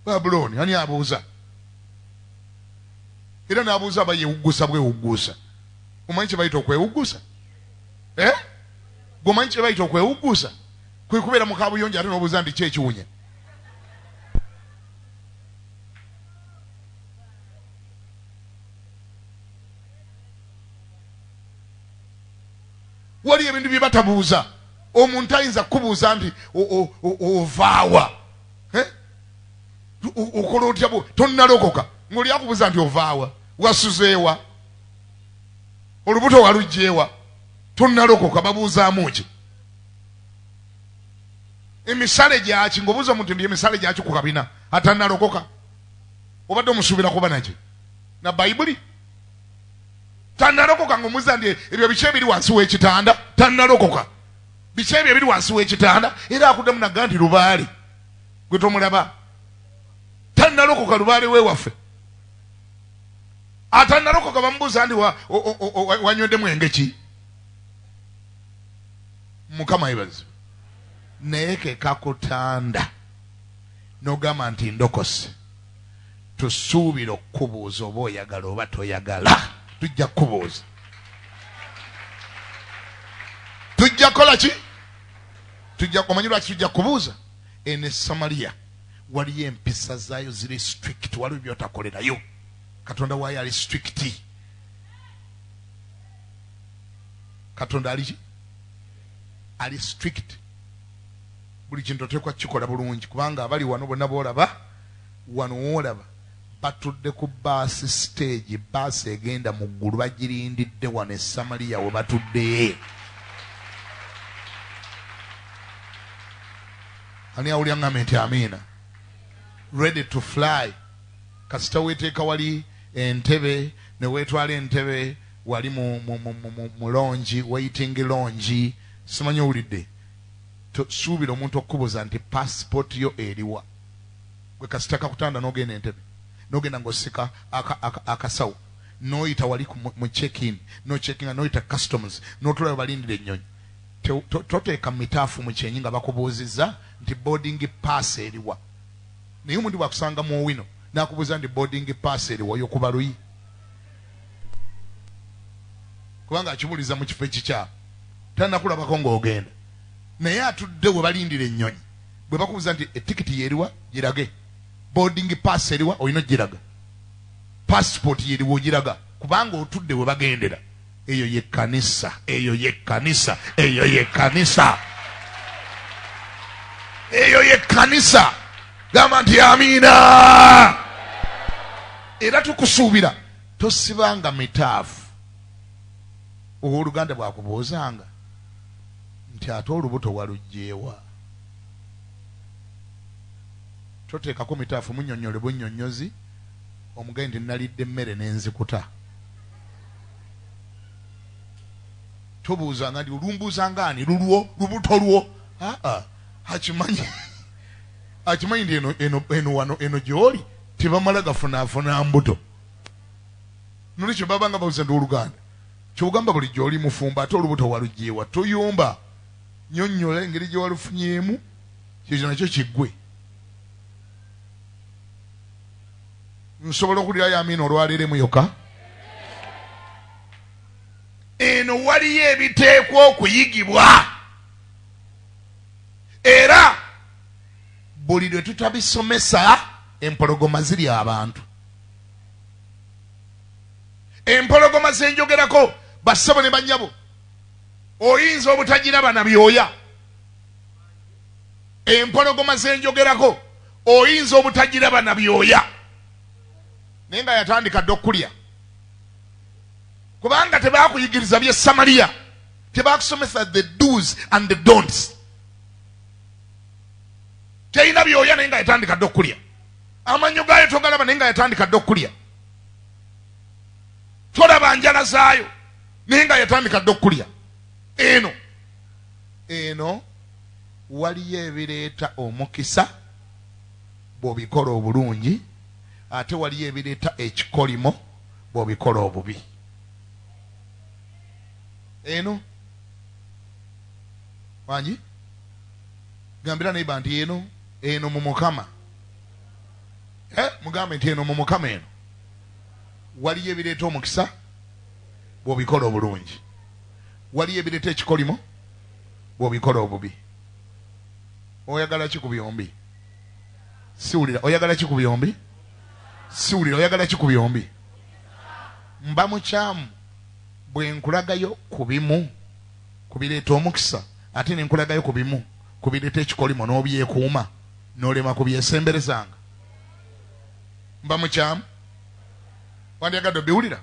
[SPEAKER 1] Babuloni ani abuuza era n'abuuza aba yeewuggusa bwewuggusa omanyi kye bayita okwewuggusa gomanyi kye bayita okwewuggusa kwe kubeera mu kaabuyonjo ate n'obuuza ndi ki ekiwunya wali ebintu bye batabuuza omuntu ayinza kubuuza nti ovaawa okola otya tonnalokoka ng'oli akubuuza nti ovaawa wasuzeewa olubuto walugjeewa tonnalokoka babuuzaamu ki emisale gyaki ng'obuuza omuntu nti emisale gyaki ku kabina atannalokoka obadde omusuubira kuba naki na bayibuli tannalokoka ng'omuuza nti ebyo biki ebiri wansi w'ekitanda tannalokoka biki ebyo ebiri wansi w'ekitanda era akuddemu nagga nti lubaale gwe tomulaba tannalokoka lubaale weewaffe atannalokoka bamubuuza nti wanywedde mwenge ki mukama yebazi naye ke kakutanda n'ogamba nti ndokose tusuubira okukubuuza oba oyagala oba toyagala tujja kukubuuza tujja kukola ki omanyi lwaki tujja kubuuza ene Samaliya waliyo empisa zaayo ziri strict waliwo byotakolerayo katonda waayo ali strict katonda ali strict buli kintu oteekwa kikola bulungi kubanga abali wano bonna boolaba wano woolaba batudde ku baasi stage baasi egenda mu ggulu bagirindidde wano e Samaliya we batudde ani awulira ngamba nti amiina ready to fly kasita weeteeka wali entebe ne weetwala entebe wali mu longi waiting longi simanyi owulidde suubira omuntu okukubuuza nti passport yo eriwa gwe kasita kakutanda n'ogenda entebe n'ogenda ng'osika akasawo n'oyita wali mu check-in n'ocheckinga n'oyita customs n'otulayo balindira ennyonyi toteeka mitaafu mu kyenyi nga bakubuuzizza nti boarding pass eriwa naye omuntu bwakusanga mu owino n'akubuuza nti boarding pass eriwa y'okuba luyi kubanga akibuuliza mu kifo ekikyamu tannakulabako ng'ogenda naye atudde we balindira ennyonyi bwe bakubuuza nti etikiti yeriwa girage boarding pass eriwa olina ogiraga passport yeriwa ogiraga kubanga otudde we bagendera eyo ye kanisa eyo ye kanisa eyo ye kanisa eyo ye kanisa gamba nti amiina era tukusuubira tosibanga mitaafu owooluganda bwakubuuzanga nti ate olubuto walugjeewa toteekako mitaafu munnyonnyole bunnyonnyozi omugaye nti nalidde emmere n'enzikuta tobuuzanga nti olumbuuzanga ani lulwo lubuto lwo akimanyi nti eno gy'oli tebamala gafunaafuna mbuto noli kye babanga babuuza nti oluganda kyogamba buli gy'oli mufumba ate olubuto walugjeewa toyomba nyonnyola engeri gye walufunyemu kyekyo nakyo kiggwe nsobola okuliirayo amiina olwaleero muyoka eno waliyo ebiteekwa okuyigibwa era buli lwe tutabisomesa empologoma ziri abantu empologoma zenjogerako bassabo ne bannyabo oyinza obutagiraba na byoya empologoma zenjogerako oyinza obutagiraba na byoya naye nga yatandika dde okulya kubanga tebakuyigiriza bye Samaliya tebakusomesa the do's and the don'ts teyina byoya naye nga yatandika dde okulya amannyo gaayo togalaba naye nga yatandika dde okulya tolaba njala zaayo naye nga yatandika dde okulya eno waliyo ebireeta omukisa bw'obikola obulungi ate waliyo ebireeta ekikolimo bw'obikola obubi. Eno wangi gambira neiba nti eno mu Mukama. Mugambe nti eno mu Mukama eno waliyo ebireeta omukisa bw'obikola obulungi, waliyo ebireeta ekikolimo bw'obikola obubi. Oyagala ki ku byombi? Siwulira. Oyagala ki ku byombi? Siwulira. Oyagala ki ku byombi? Mba mukyamu bwe nkulagayo ku bimu ku bireeta omukisa, ate ne nkulagayo ku bimu ku bireeta ekikolimo n'obyekuuma n'olema ku byesemberezanga. Mba mukyamu. Wandyagadde obiwulira?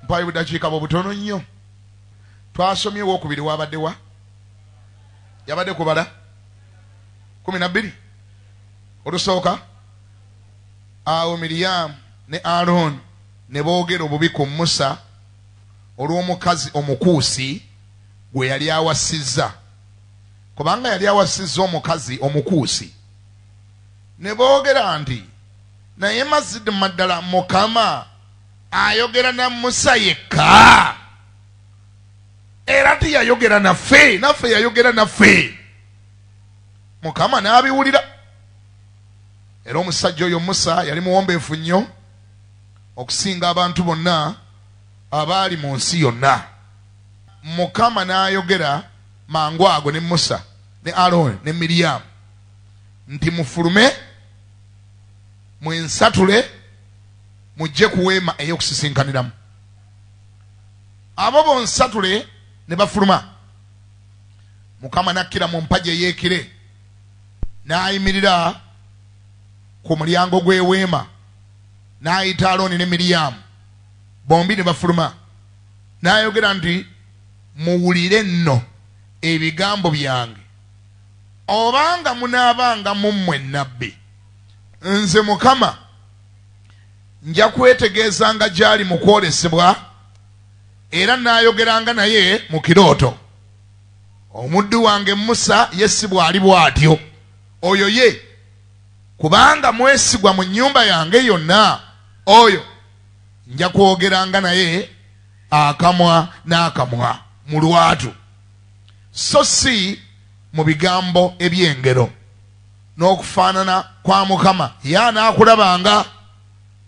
[SPEAKER 1] Mpaayo budakiika butono nnyo. Twasomye owookubiri wabadde wa? Yabadde kubala 12. Olusooka awo Miriyamu ne Alooni ne boogera obubi ku Musa olw'omukazi omukuusi gwe yali awasizza. Kubanga yali awasizza omukazi omukuusi. Ne boogera nti naye mazima ddala Mukama ayogera na Musa yekka, era tiyayogera naffe, naffe yayogera naffe. Mukama n'abiwulira. Era omusajja oyo Musa yali muwombeefu nnyo okusinga abantu bonna abaali mu nsi yonna. Mukama n'ayogera mangu ago ne Musa ne Alooni ne Miriyamu nti mufulume mwensatule mujje ku weema ey'okusisinkaniramu. Abo bonsatule ne bafuluma. Mukama n'akkira mu mpagi ey'ekire n'ayimirira ku mulyango gw'eweema n'ayita Alooni ne Miriyamu, bombi ne bafuluma. N'ayogera nti muwulire nno ebigambo byange, obanga munaabanga mummwe nnabbi, nze Mukama nja kwetegeezanga gy'ali mu kwolesebwa, era n'ayogeranga naye mu kirooto. Omuddu wange Musa ye si bw'ali bw'atyo, oyo ye, kubanga mwesigwa mu nnyumba yange yonna, oyo nja kwogeranga naye akamwa n'akamwa mu lwatu, so si mu bigambo eby'engero. N'okufaanana kwa Mukama ye anaakulabanga.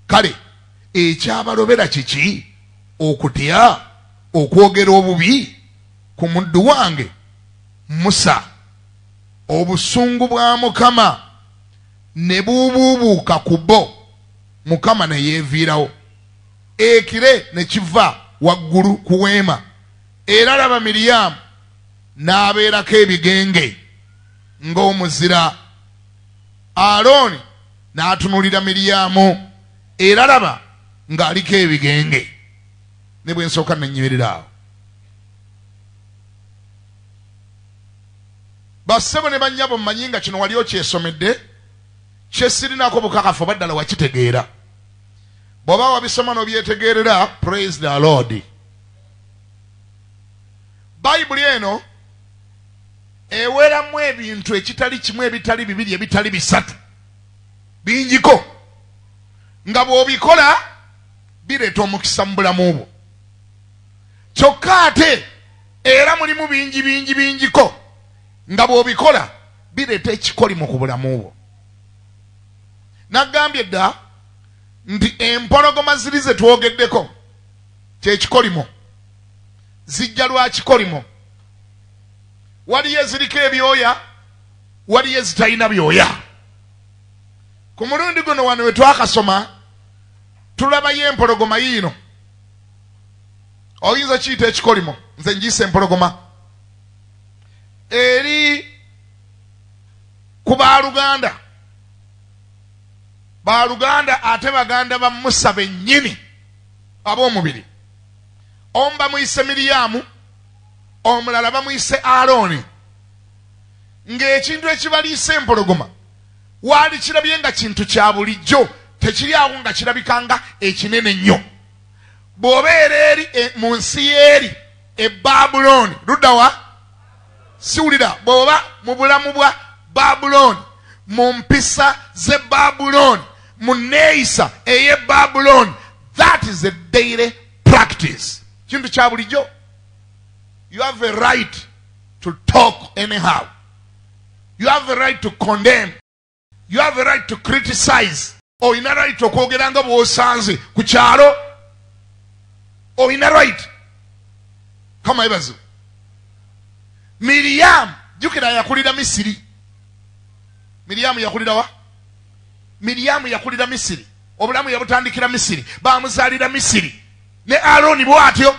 [SPEAKER 1] Kale ekyabalobera kiki? Okutya, okwogera obubi ku muddu wange Musa. Obusungu bwa Mukama ne bubuubuuka ku bo, Mukama ne yeeviirawo. Ekire ne kiva waggulu ku weema, era laba Miriyamu n'abeerako ebigenge ng'omuzira. Alooni n'atunulira Miriyamu, era laba ng'aliko ebigenge. Ne bwe nsooka nenyimirira awo, bassebo ne bannyabo mmanyi nga kino wali okyesomedde, kye sirinako bukakafu baddala wakitegeera. Bw'oba wabisoma n'obyetegeerera, praise the Lord. Bayibuli eno eweramu ebintu ekitali kimu, ebitali bibiri, ebitali bisatu, bingiko, nga bw'obikola bireeta omukisa mu bulamu bwo. Kyokka ate era mulimu bingiko, nga bw'obikola bireeta ekikolimo ku bulamu bwo. Nagambye dda nti empologoma ziri ze twogeddeko kyekikolimo, zijja lwa kikolimo. Waliyo eziriko ebyoya, waliyo ezitalina byoya. Ku mulundi guno wano we twakasoma tulabayo empologoma yiino. Oyinza kiyita ekikolimo, nze njiyise empologoma. Eri ku Baaluganda, Baaluganda ate baganda ba Musa bennyini ab'omubiri. Omu bamuyise Miriyamu, omulala bamuyise Alooni. Ng'ekintu ekibaliisa empologoma waali kirabye nga kintu kya bulijjo, tekiri awo nga kirabikanga ekinene nnyo. Bw'obeera eri mu nsi y'eri e Babuloni, ludda wa? Siwulira, bw'oba mu bulamu bwa Babuloni, mu mpisa z'e Babuloni, mu neeyisa ey'e Babuloni, that is a daily practice. Kintu kya bulijjo. You have a right to talk anyhow. You have a right to condemn. You have a right to criticize. Oyina right okwogera nga bw'osanze ku kyalo. Oyina right. Kama ebazo. Miriam jukira yakulira Misiri. Miriam yakulira wa? Miriam yakulira Misiri. Obulamu yabutandikira Misiri. Bamuzaalira Misiri. Ne Aaron bw'atyo.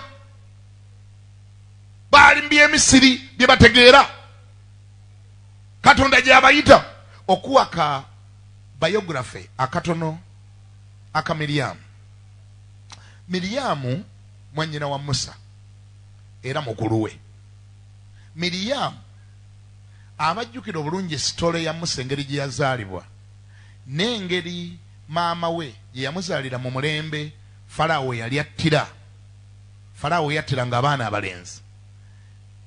[SPEAKER 1] Bali mbye Misiri bye bategeera. Katonda gy'abayita okuwaka biography akatono aka Miriam. Miriam mwannyina wa Musa era mukulu we. Miriam abajjukira obulungi sitole ya Musa engeri gye yazaalibwa n'engeri maama we gye yamuzaalira mu mulembe Falaawo yali attira. Falaawo yattiranga abaana abalenzi.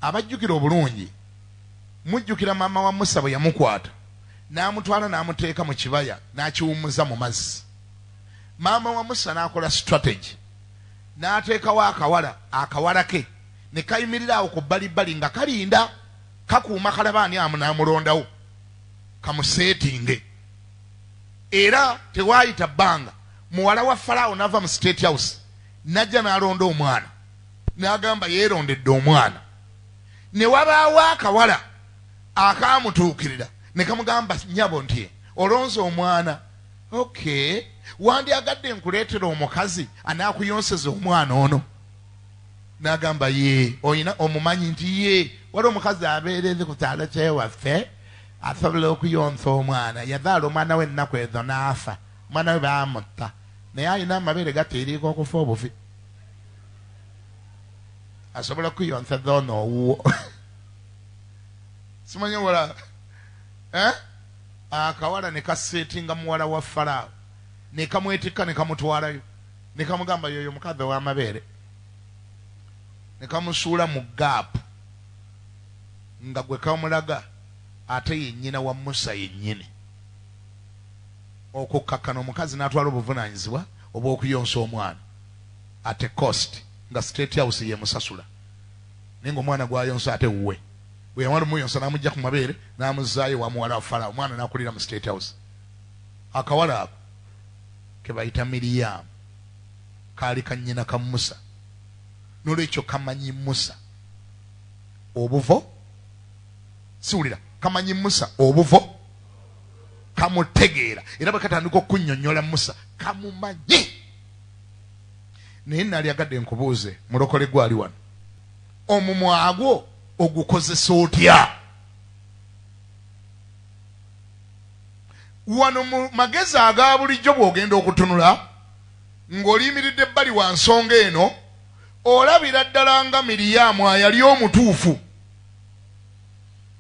[SPEAKER 1] Abajjukira obulungi mujjukira maama wa Musa bwe yamukwata n'amutwala n'amuteeka mu kibaya n'akiwummuza mu mazzi. Maama wa Musa n'akola strategy n'ateekawo akawala ke ne kayimirira awo ku bbalibbali nga kalinda kakuuma kalabaani amu n'amulondawo kamuseetinge. Era tewaayita bbanga muwala wa Falaawo n'ava mu state house n'ajja n'alonda omwana n'agamba yeerondedde omwana. Ne wabaawo akawala akaamutuukirira ne kamugamba nnyabo nti olonze omwana. Okay, wandyagadde nkuleetera omukazi anaakuyonseza omwana ono. N'agamba ye oyina omumanyi nti ye wali omukazi abeereze ku kyalo kyewaffe asobola okuyonsa omwana. Yazaala omwana we ennaku ezo n'afa. Omwana we baamutta naye alina amabeere gateeriika okufa obufi. Asobola okuyonseza ono owuwo. Simanyi wala akawala ne kaseetinga muwala wa Falaawo ne kamwetikka ne kamutwalayo ne kamugamba yoyo mukazi w'amabeere ne kamusuula mu gaapu nga gwe kamulaga ate yennyina wa Musa yennyini. Okukkakkana omukazi n'atwala obuvunaanyizibwa obw'okuyonsa omwana ate cost nga state house ye musasula naye ng'omwana gwayonsa ate wuwe. Bwe yamala omuyonsa n'amugja ku mabeere n'amuzaayo wa muwala wa Falaawo. Omwana n'akulira mu state house. Akawala ako ke bayita Miriam kaali kannyina ka Musa. N'olwekyo kamanyi Musa obuvo. Siwulira, kamanyi Musa obuvo. Kamutegeera era bwe katandika okunnyonnyola Musa kamumanyi. Naye nali agadde nkubuuze mulokole gwali wano, omumwa gwo ogukozesa otya? Wano mu magezi aga bulijjo bw'ogenda okutunula ng'oliyimiridde ebbali wa nsonga eno olabira ddala nga Miriyamu ayali omutuufu.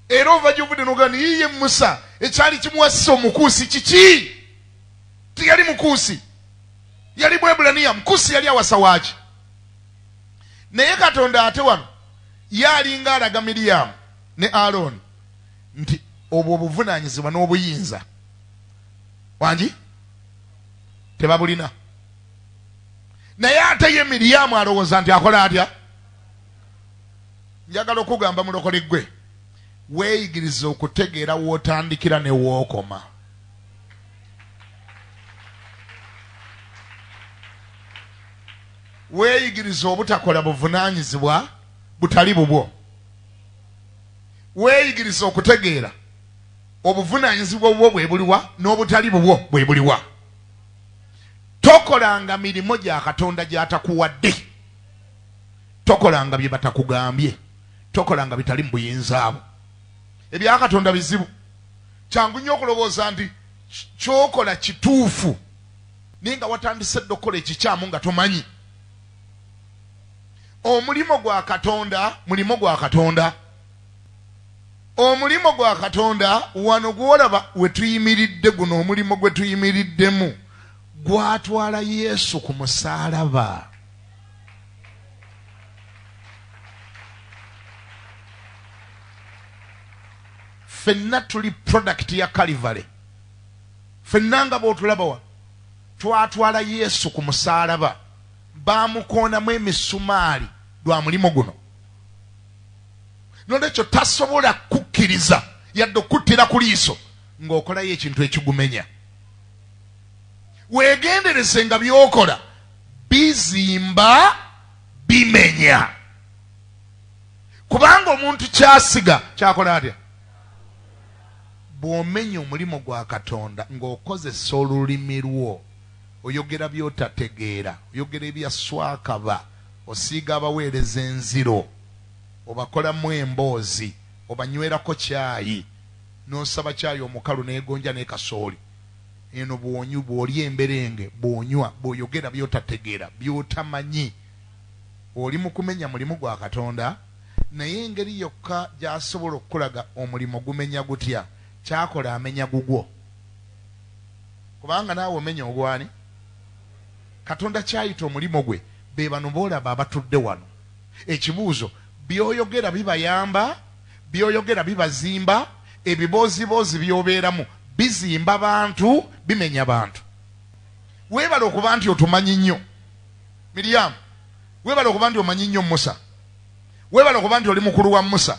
[SPEAKER 1] Era ova gy'ovudde n'ogamba yiye Musa ekyali kimuwasisa omukuusi kiki? Tiyali mukuusi, yali Bwebulaniya. Mukuusi yali awasa waaki? Naye Katonda ate wano yalinga alaga Miriyamu ne Aaron nti obwo obuvunaanyizibwa n'obuyinza wangi tebabulina. Naye ate ye Miriyamu alowooza nti akola atya? Njagala okugamba mulokole gwe, weeyigirize okutegeera w'otandikira ne w'okoma. Weeyigirize obutakola buvunaanyizibwa butali bubwo. Weeyigirize okutegeera obuvunaanyizibwa bwo bwe buliwa n'obutali bubwo bwe buliwa. Tokolanga mirimo gya Katonda gy'atakuwadde. Tokolanga bye batakugambye. Tokolanga bitali mu buyinzaabo. Ebya Katonda bizibu. Kyangu nnyo okulowooza nti kyokola kituufu naye nga watandise dde okukola ekikyamu nga tomanyi. Omulimo gwa Katonda mulimo gwa Katonda. Omulimo gwa Katonda wano gwolaba we tuyimiridde guno, omulimo gwe tuyimiriddemu gwatwala Yesu ku musaalaba. Ffenna tuli product ya Calvary. Ffenna nga bw'otulaba wa twatwala Yesu ku musaalaba bamukoonamu emisumaali lwa mulimo guno. Nolwekyo tasobola kukkiriza yadde okuttira ku liiso ng'okolayo ekintu ekigumenya. Weegendereze nga by'okola bizimba bimenya. Kubanga omuntu kyasiga kyakola atya? Bw'omenya omulimo gwa Katonda ng'okozesa olulimi lwo, oyogera by'otategeera, oyogera ebyaswakaba, osiiga abaweereza enziro, obakolamu emboozi, obanywerako caayi, n'osaba caayi omukalu n'egonja n'ekasooli. Eno bw'onyu bw'olya emberenge, bw'onywa, bw'oyogera by'otategeera, by'otamanyi, oli mu kumenya mulimu gwa Katonda. Naye engeri yokka gy'asobola okukulaga omulimo gumenya gutya, kyakola amenya gugwo. Kubanga naawe omenya ogwani? Katonda kyayita omulimo gwe be bano boolaba abatudde wano. Ekibuuzo, by'oyogera bibayamba, by'oyogera bibazimba, ebiboozibozi by'obeeramu bizimba bantu, bimenya bantu. Weebala okuba nti otumanyi nnyo Miriyamu, weebala okuba nti omanyi nnyo Musa, weebala okuba nti oli mukulu wa Musa,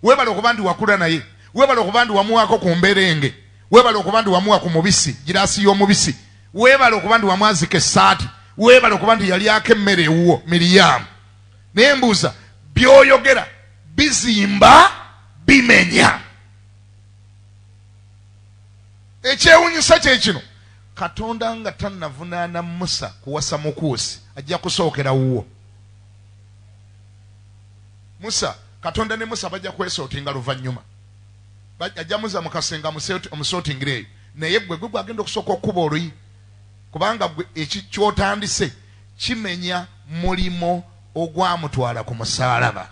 [SPEAKER 1] weebala okuba nti wakula naye, weebala okuba nti wamuwaako ku mberenge, weebala okuba nti wamuwa ku mubisi, giraasi y'omubisi, weebala okuba nti wamwazika essaati, weebala okuba nti yalyako emmere ewuwo Miriyamu. Naye mbuuza, by'oyogera bizimba bimenya. Ekyewuunyisa kye kino, Katonda nga tannavunaana Musa kuwasa mukuusi ajja kusookera wuwo. Musa, Katonda ne Musa bajja kwesootinga luvannyuma. Ajja muza mu kasenga omusootingireeyo. Naye gwe gwagenda okusooka okuba oluyi. Kubanga gwe kyotandise kimenya mulimo ogwamutwala ku musaalaba.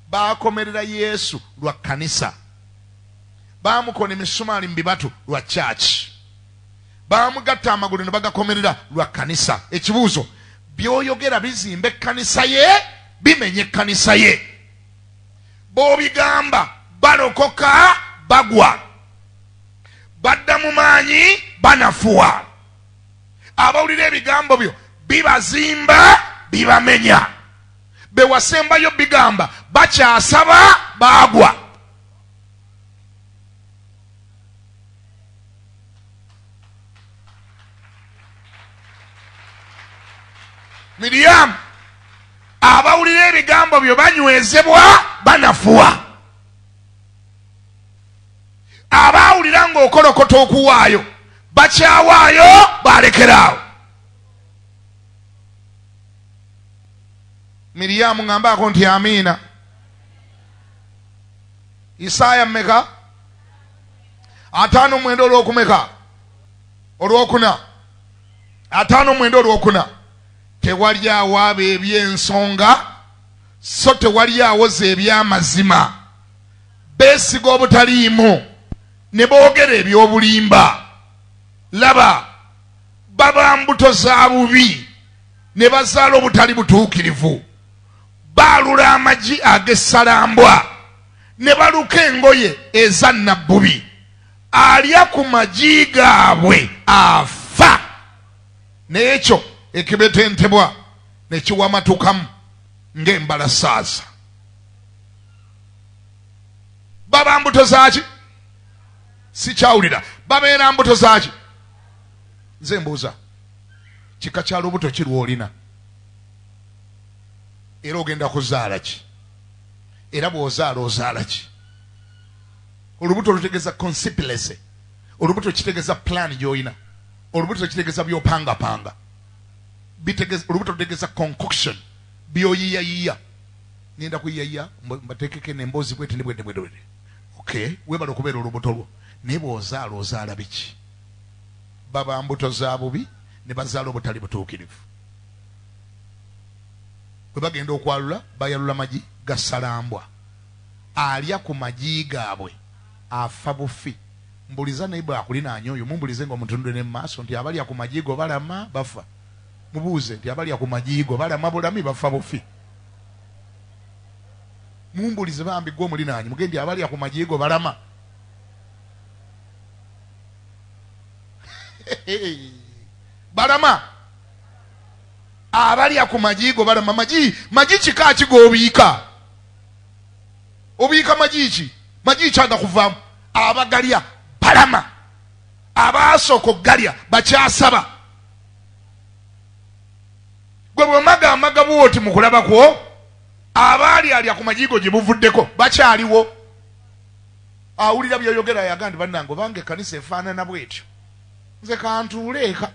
[SPEAKER 1] Baakomerera Yesu lwa kkanisa. Baamukona emisumaali mu bibatu lwa church. Baamugatta amagulu ne bagakomerera lwa kkanisa. Ekibuuzo, by'oyogera bizimba ekkanisa ye, bimenye ekkanisa ye. B'obigamba balokoka bagwa, badda mu maanyi banafuwa. Abawulira ebigambo byo bibazimba bibamenya. Be wasembayo bigamba bakyasaba bagwa. Miriyamu, abawulira ebigambo byo banywezebwa banafuwa. Abawulira ng'okolokota okuwaayo bakyawaayo balekeraawo. Miriyamu ng'ambaako nti amiina. Isaaya mmeka? 59 olwokumeka? Olwokuna. 59 olwokuna. Tewali awo abo eby'ensonga, so tewali awoza eby'amazima. Beesiga obutaliimu ne boogera eby'obulimba. Laba, baba mbuto za bubi ne bazaala obutali butuukirivu. Baalula amagi ag'essalambwa ne baluka engoye eza nnabbubi. Alya ku magi gaabwe afa. N'ekyo ekibetentebwa ne kiwamatukamu ng'embalasaaza. Baba mbuto zaaki? Sikyawulira. Babeera mbuto zaaki? Nze mbuuza, kika kya lubuto ki lw'olina? Era ogenda kuzaala ki? Era bw'ozaala ozaala ki? Olubuto lutegeeza consipilacy. Olubuto kitegeeza plan gy'olina. Olubuto kitegeeza by'opangapanga. Olubuto lutegeeza concoction, by'oyiyayiya. Ngenda kuyiyayiya mbateekeko n'emboozi bwete ne bwete bwete. Okay, weebala okubeera olubuto lwo. Naye bw'ozaala ozaala biki? Baba mbuto za bubi ne bazaala obutali butuukirivu. Bwe bagenda okwalula bayalula magi gassalambwa. Alya ku magi gaabwe afa bufi. Mbuliza naye bw'akulinaanya oyo, mumbulize ng'omutundwe ne mu maaso nti abalya ku magi go balama bafa. Mubuuze nti abalya ku magi go balama bulami bafa bufi. Mumbulize bambi gwe omulinaanyi mugendi abalya ku magi go balama. balama abalya ku majigo balama magi kika ki gobiika obiika magi kyaga kuvaamu abagalya balama abaasooka okugalya bakyasaba gwe bwemagamaga bwoti mu kulaba kwo abaali alya ku majigo gye buvuddeko bakyaliwo awulira byoyogera yaga ndi bannange obange ekkanisa efaanana bwetyo nze kantuule eka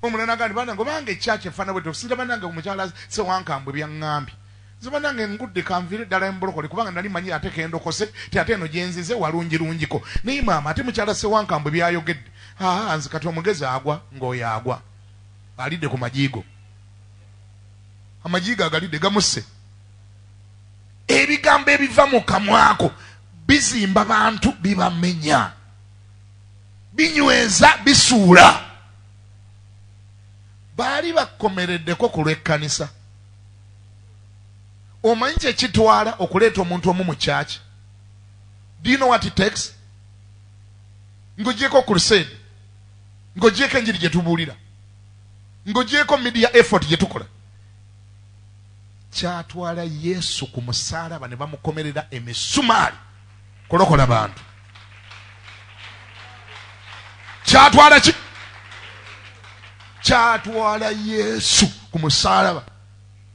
[SPEAKER 1] omulala agandi bannange obange ekyaki efaanana bwetyo okusinza bannange omukyala sewankambwe byaŋŋambye nze bannange ngudde kanviire ddala embolokole kubanga nali manyi ate kendokose ti ate eno gyenzize walungirungiko naye maama ate mukyala sewankambwe byayogedde nze kati omugezi agwa ng'oyo agwa alidde ku majigo amajigo agalidde gamusse ebigambo ebiva mu kamwako bizimba bantu bibamenya binyweza bisuula baali bakomereddeko ku lw'ekkanisa omanyi kyekitwala okuleeta omuntu omu mu kyaki do you know what it takes ng'ogyeko crusade ng'ogyeko enjiri gye tubuulira ng'ogyeko media effort gye tukola kyatwala Yesu ku musaalaba ne bamukomerera emisumaali kulokola bantu kyatwala ki kyatwala Yesu ku musaalaba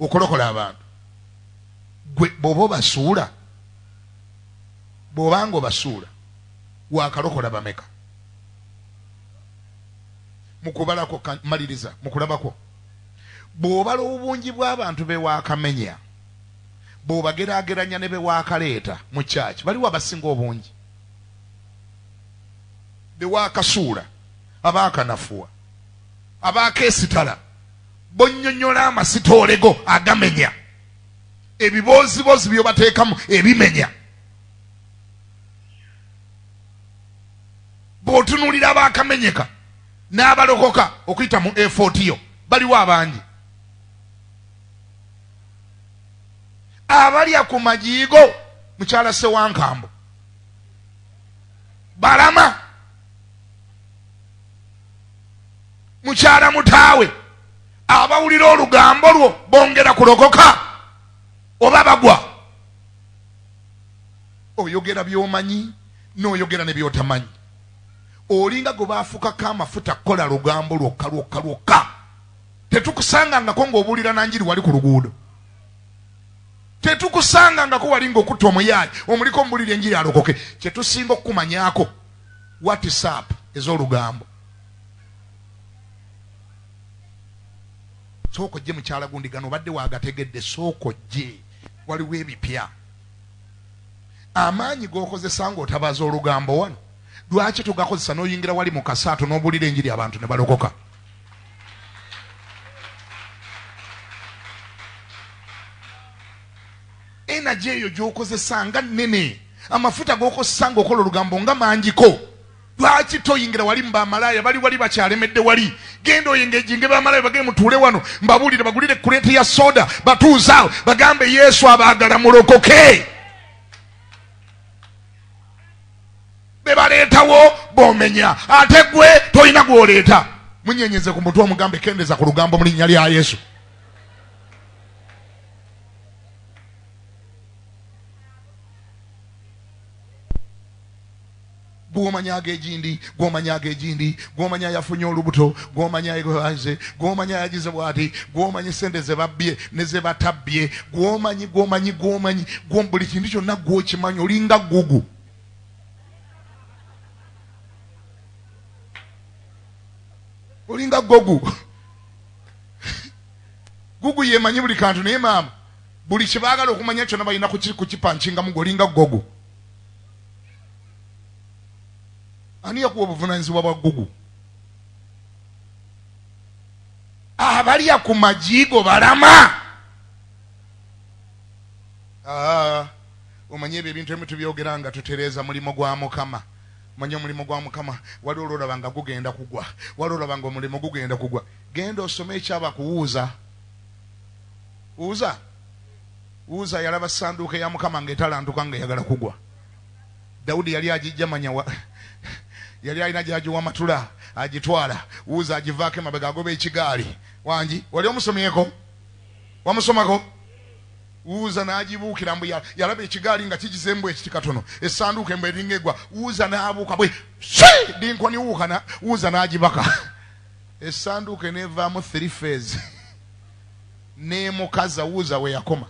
[SPEAKER 1] okulokola abantu gwe bw'oba obasuula bw'obanga obasuula wakalokola bameka mukubalako maliriza mukulabako bw'obala obungi bw'abantu be waakamenya bw'obageraageranya ne be waakaleeta mu kyaki baliwo abasinga obungi be waakasuula abaakanafuwa abaakeesitala bonnyonnyola amasitoolego agamenya ebiboozibozi byobateekamu ebimenya bw'otunuulira abaakamenyeka n'abalokoka okuyita mu efotiyo baliwo abangi abalya ku majigo mukyala sewankambo balama mukyala mutaawe abawulira olugambo lwo bongera kulokoka oba bagwa oyogera by'omanyi n'oyogera ne by'otamanyi olinga gwe baafukako amafuta kukola lugambo lwokka tetukusangangako ng'obuulira nanjiri wali ku luguudo tetukusangangako wali ng'okutta omuyaayi omuliko omubulira enjiri alokoke kyetusinga okukumanyako whatsapp ez'olugambo sooka ojje mukyala gundi gano obadde waagategedde sooka ojje waliwo ebipya amaanyi g'okozesa ng'otabaza olugambo wano lwaki tugakozesa n'oyingira wali mu kasaato n'obuulira enjiri abantu ne balokoka energy eyo gy'okozesa nga nnene amafuta g'okozesa ng'okola olugambo nga mangiko lwaki toyingira wali mubamalaaya bali wali bakyalemedde wali genda oyengejinge bamalaaya bagende mutuule wano mbabuulire bagulire kuleeti ya soda batuuzaawo bagambe Yesu abaagala mulokoke bebaleetawo bomenya ate gwe toyina gw'oleeta munyenyeze ku mutwe omugambe kendeza ku lugambo mu linnya lya Yesu gw'omanya ag'egindi gw'omanya yafunye olubuto gw'omanya yegoaze gw'omanya yagize bw'ati gw'omanya sente ze babbye ne ze batabbye gw'omanyi buli kintu kyonna gw'okimanyi olinga gugu olinga gugu yemanyi buli kantu naye maama buli kibaagala okumanya kyonna balina kukipankingamu olinga gugu ani yakuwa obuvunaanyizibwa bwa gugu abalya ku majigo balama omanye ebyo ebintu ebimu tubyogera nga tutereeza mulimo gwa Mukama manye omulimu gwa Mukama wali olwolaba nga gugenda kugwa wali olaba nga omulimu gugenda kugwa genda osome ekyaba kuwuuza wuuza yalaba sanduuko ya Mukama ng'etalantuka nga eyagala kugwa Dawudi yali agijja manya yali alina gy'agiwa matula agitwala wuuza agivaako emabega agoba ekigaali wangi wali omusomyeko wamusomako wuuza n'agibuukira mbu yalaba ekigaali nga kigisembu ekiti katono essanduuko embu eringa egwa wuuza n'abuuka bwe dinkoni wuukana wuuza n'agibaka essanduuko eneevaamu 3 phase n'emukaza wuuza we yakoma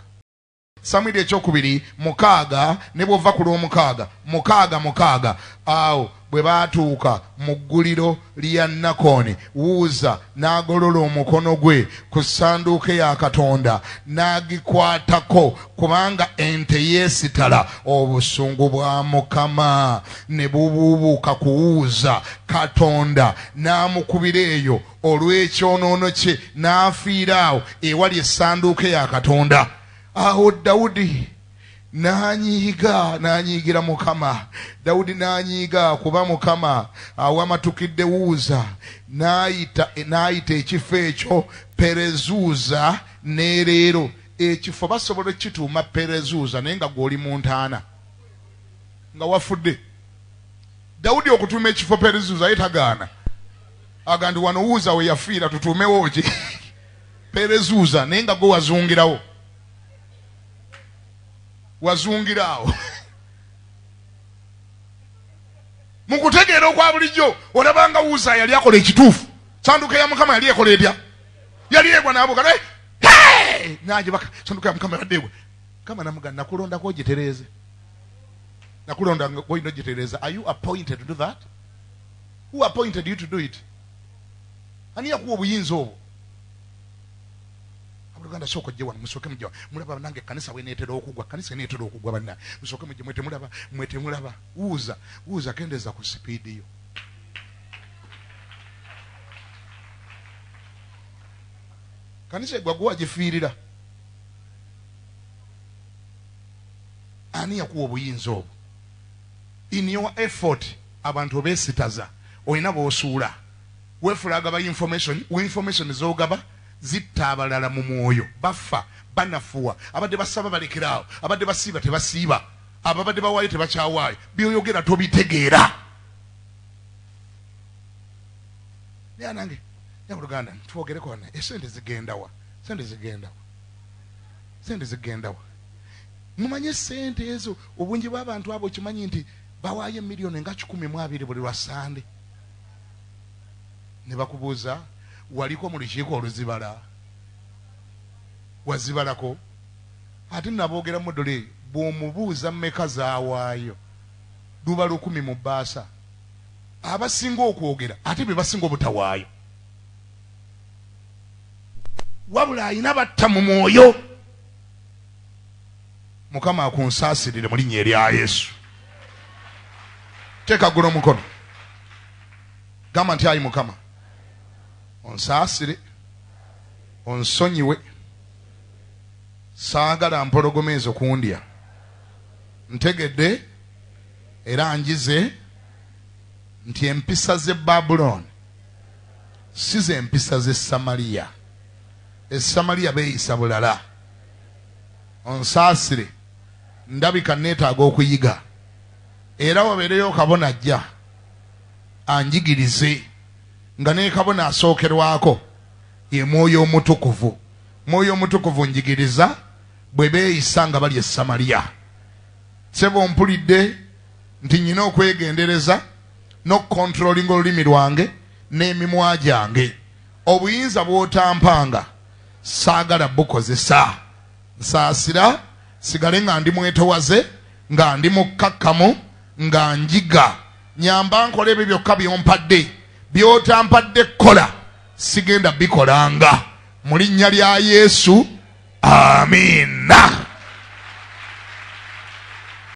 [SPEAKER 1] Samwiri ekyokubiri 6 ne bw'ova ku lw'omukaaga 6 awo bwe baatuuka mu gguliro lya Nakoni wuuza n'agolola omukono gwe ku ssanduuko ya Katonda n'agikwatako kubanga ente yeesitala obusungu bwa Mukama ne bubuubuuka ku wuuza Katonda n'amukubira eyo olw'ekyonoono kye n'afiira awo ewali essanduuko ya Katonda. Aho Dawudi n'anyiigira Mukama. Dawudi n'anyiiga kuba Mukama awamatukidde wuuza n'ayita ekifo ekyo Perezuuza ne leero ekifo basobola ekituuma Perezuuza naye nga gw'oli mu ntaana nga wafudde. Dawudi okutuuma ekifo Perezuuza ye tagaana agandi wano wuuza we yafiira tutuumewo ki Perezuuza naye nga gwe wazungirawo wazungiraawo mukutegeera okwa bulijjo olabanga wuuza yali akola ekituufu sanduuko ya Mukama yali ekola etya yali egwa n'abuuka n'agibaka sanduuko ya Mukama yadde egwa Mukama namugamba nakulondako ogitereeze nakulonda olina ogitereeza. Are you appointed to do that? Who appointed you to do it? Ani yakuwa obuyinza obwo? Abuluganda soko je wano musoke mujja mulaba nange kanisa weneetera okugwa kanisa neetera okugwa banna musoke mujja mwete mulaba wuuza kendeza ku speed yo. Kanisa egwa gifiirira. Ani yakuwa obuyinza obwo? In your effort abantu obeesitaza olina b'osuula weefulaga ba information z'ogaba zitta abalala mu mwoyo bafa banafuwa abadde basaba balekerawo abadde basiiba tebasiiba ababadde bawaayo tebakyawaayo byoyogera tobitegeera. naye nange Luganda twogereko wana esente zigendawa sente zigendawa mumanye sente ezo obungi bw'abantu abo kimanyi nti bawaayo miliyoni nga 12 buli lwa Sande ne bakubuuza waliko mu lukiiko oluzibala wazibalako ate naboogera mudole bw'omubuuza mmeka zaawaayo luba 10 mu ABSA abasinga okwogera ate be basinga obutawaayo wabula ayina batta mu mwoyo. Mukama akunsaasirire mu linnya erya Yesu. Teeka guno omukono gamba nti ayi Mukama onsaasire onsonyiwe saagala mpologoma ezo kundya ntegedde era njize nti empisa z'e Babuloni si ze empisa z'e Samaliya. Samaliya beeyisa bulala. Onsaasire ndabika neetaaga okuyiga era wabeereyo kabona ajja anjigirize nga ne kabona asookerwako ye Mwoyo Omutukuvu. Mwoyo Omutukuvu njigiriza bwe beeyisa nga bali e Samaliya. Sebo mpulidde nti nyina okwegendereza n'okukontrolinga olulimi lwange n'emimwa gyange. Obuyinza bw'otampanga saagala bukozesa. Nsaasira sigale nga ndi mwetowaze nga ndi mukkakkamu nga njiga nyamba nkola ebyo byokka byompadde byotampadde kola sigenda bikolanga mu linnya lya Yesu. Amiina.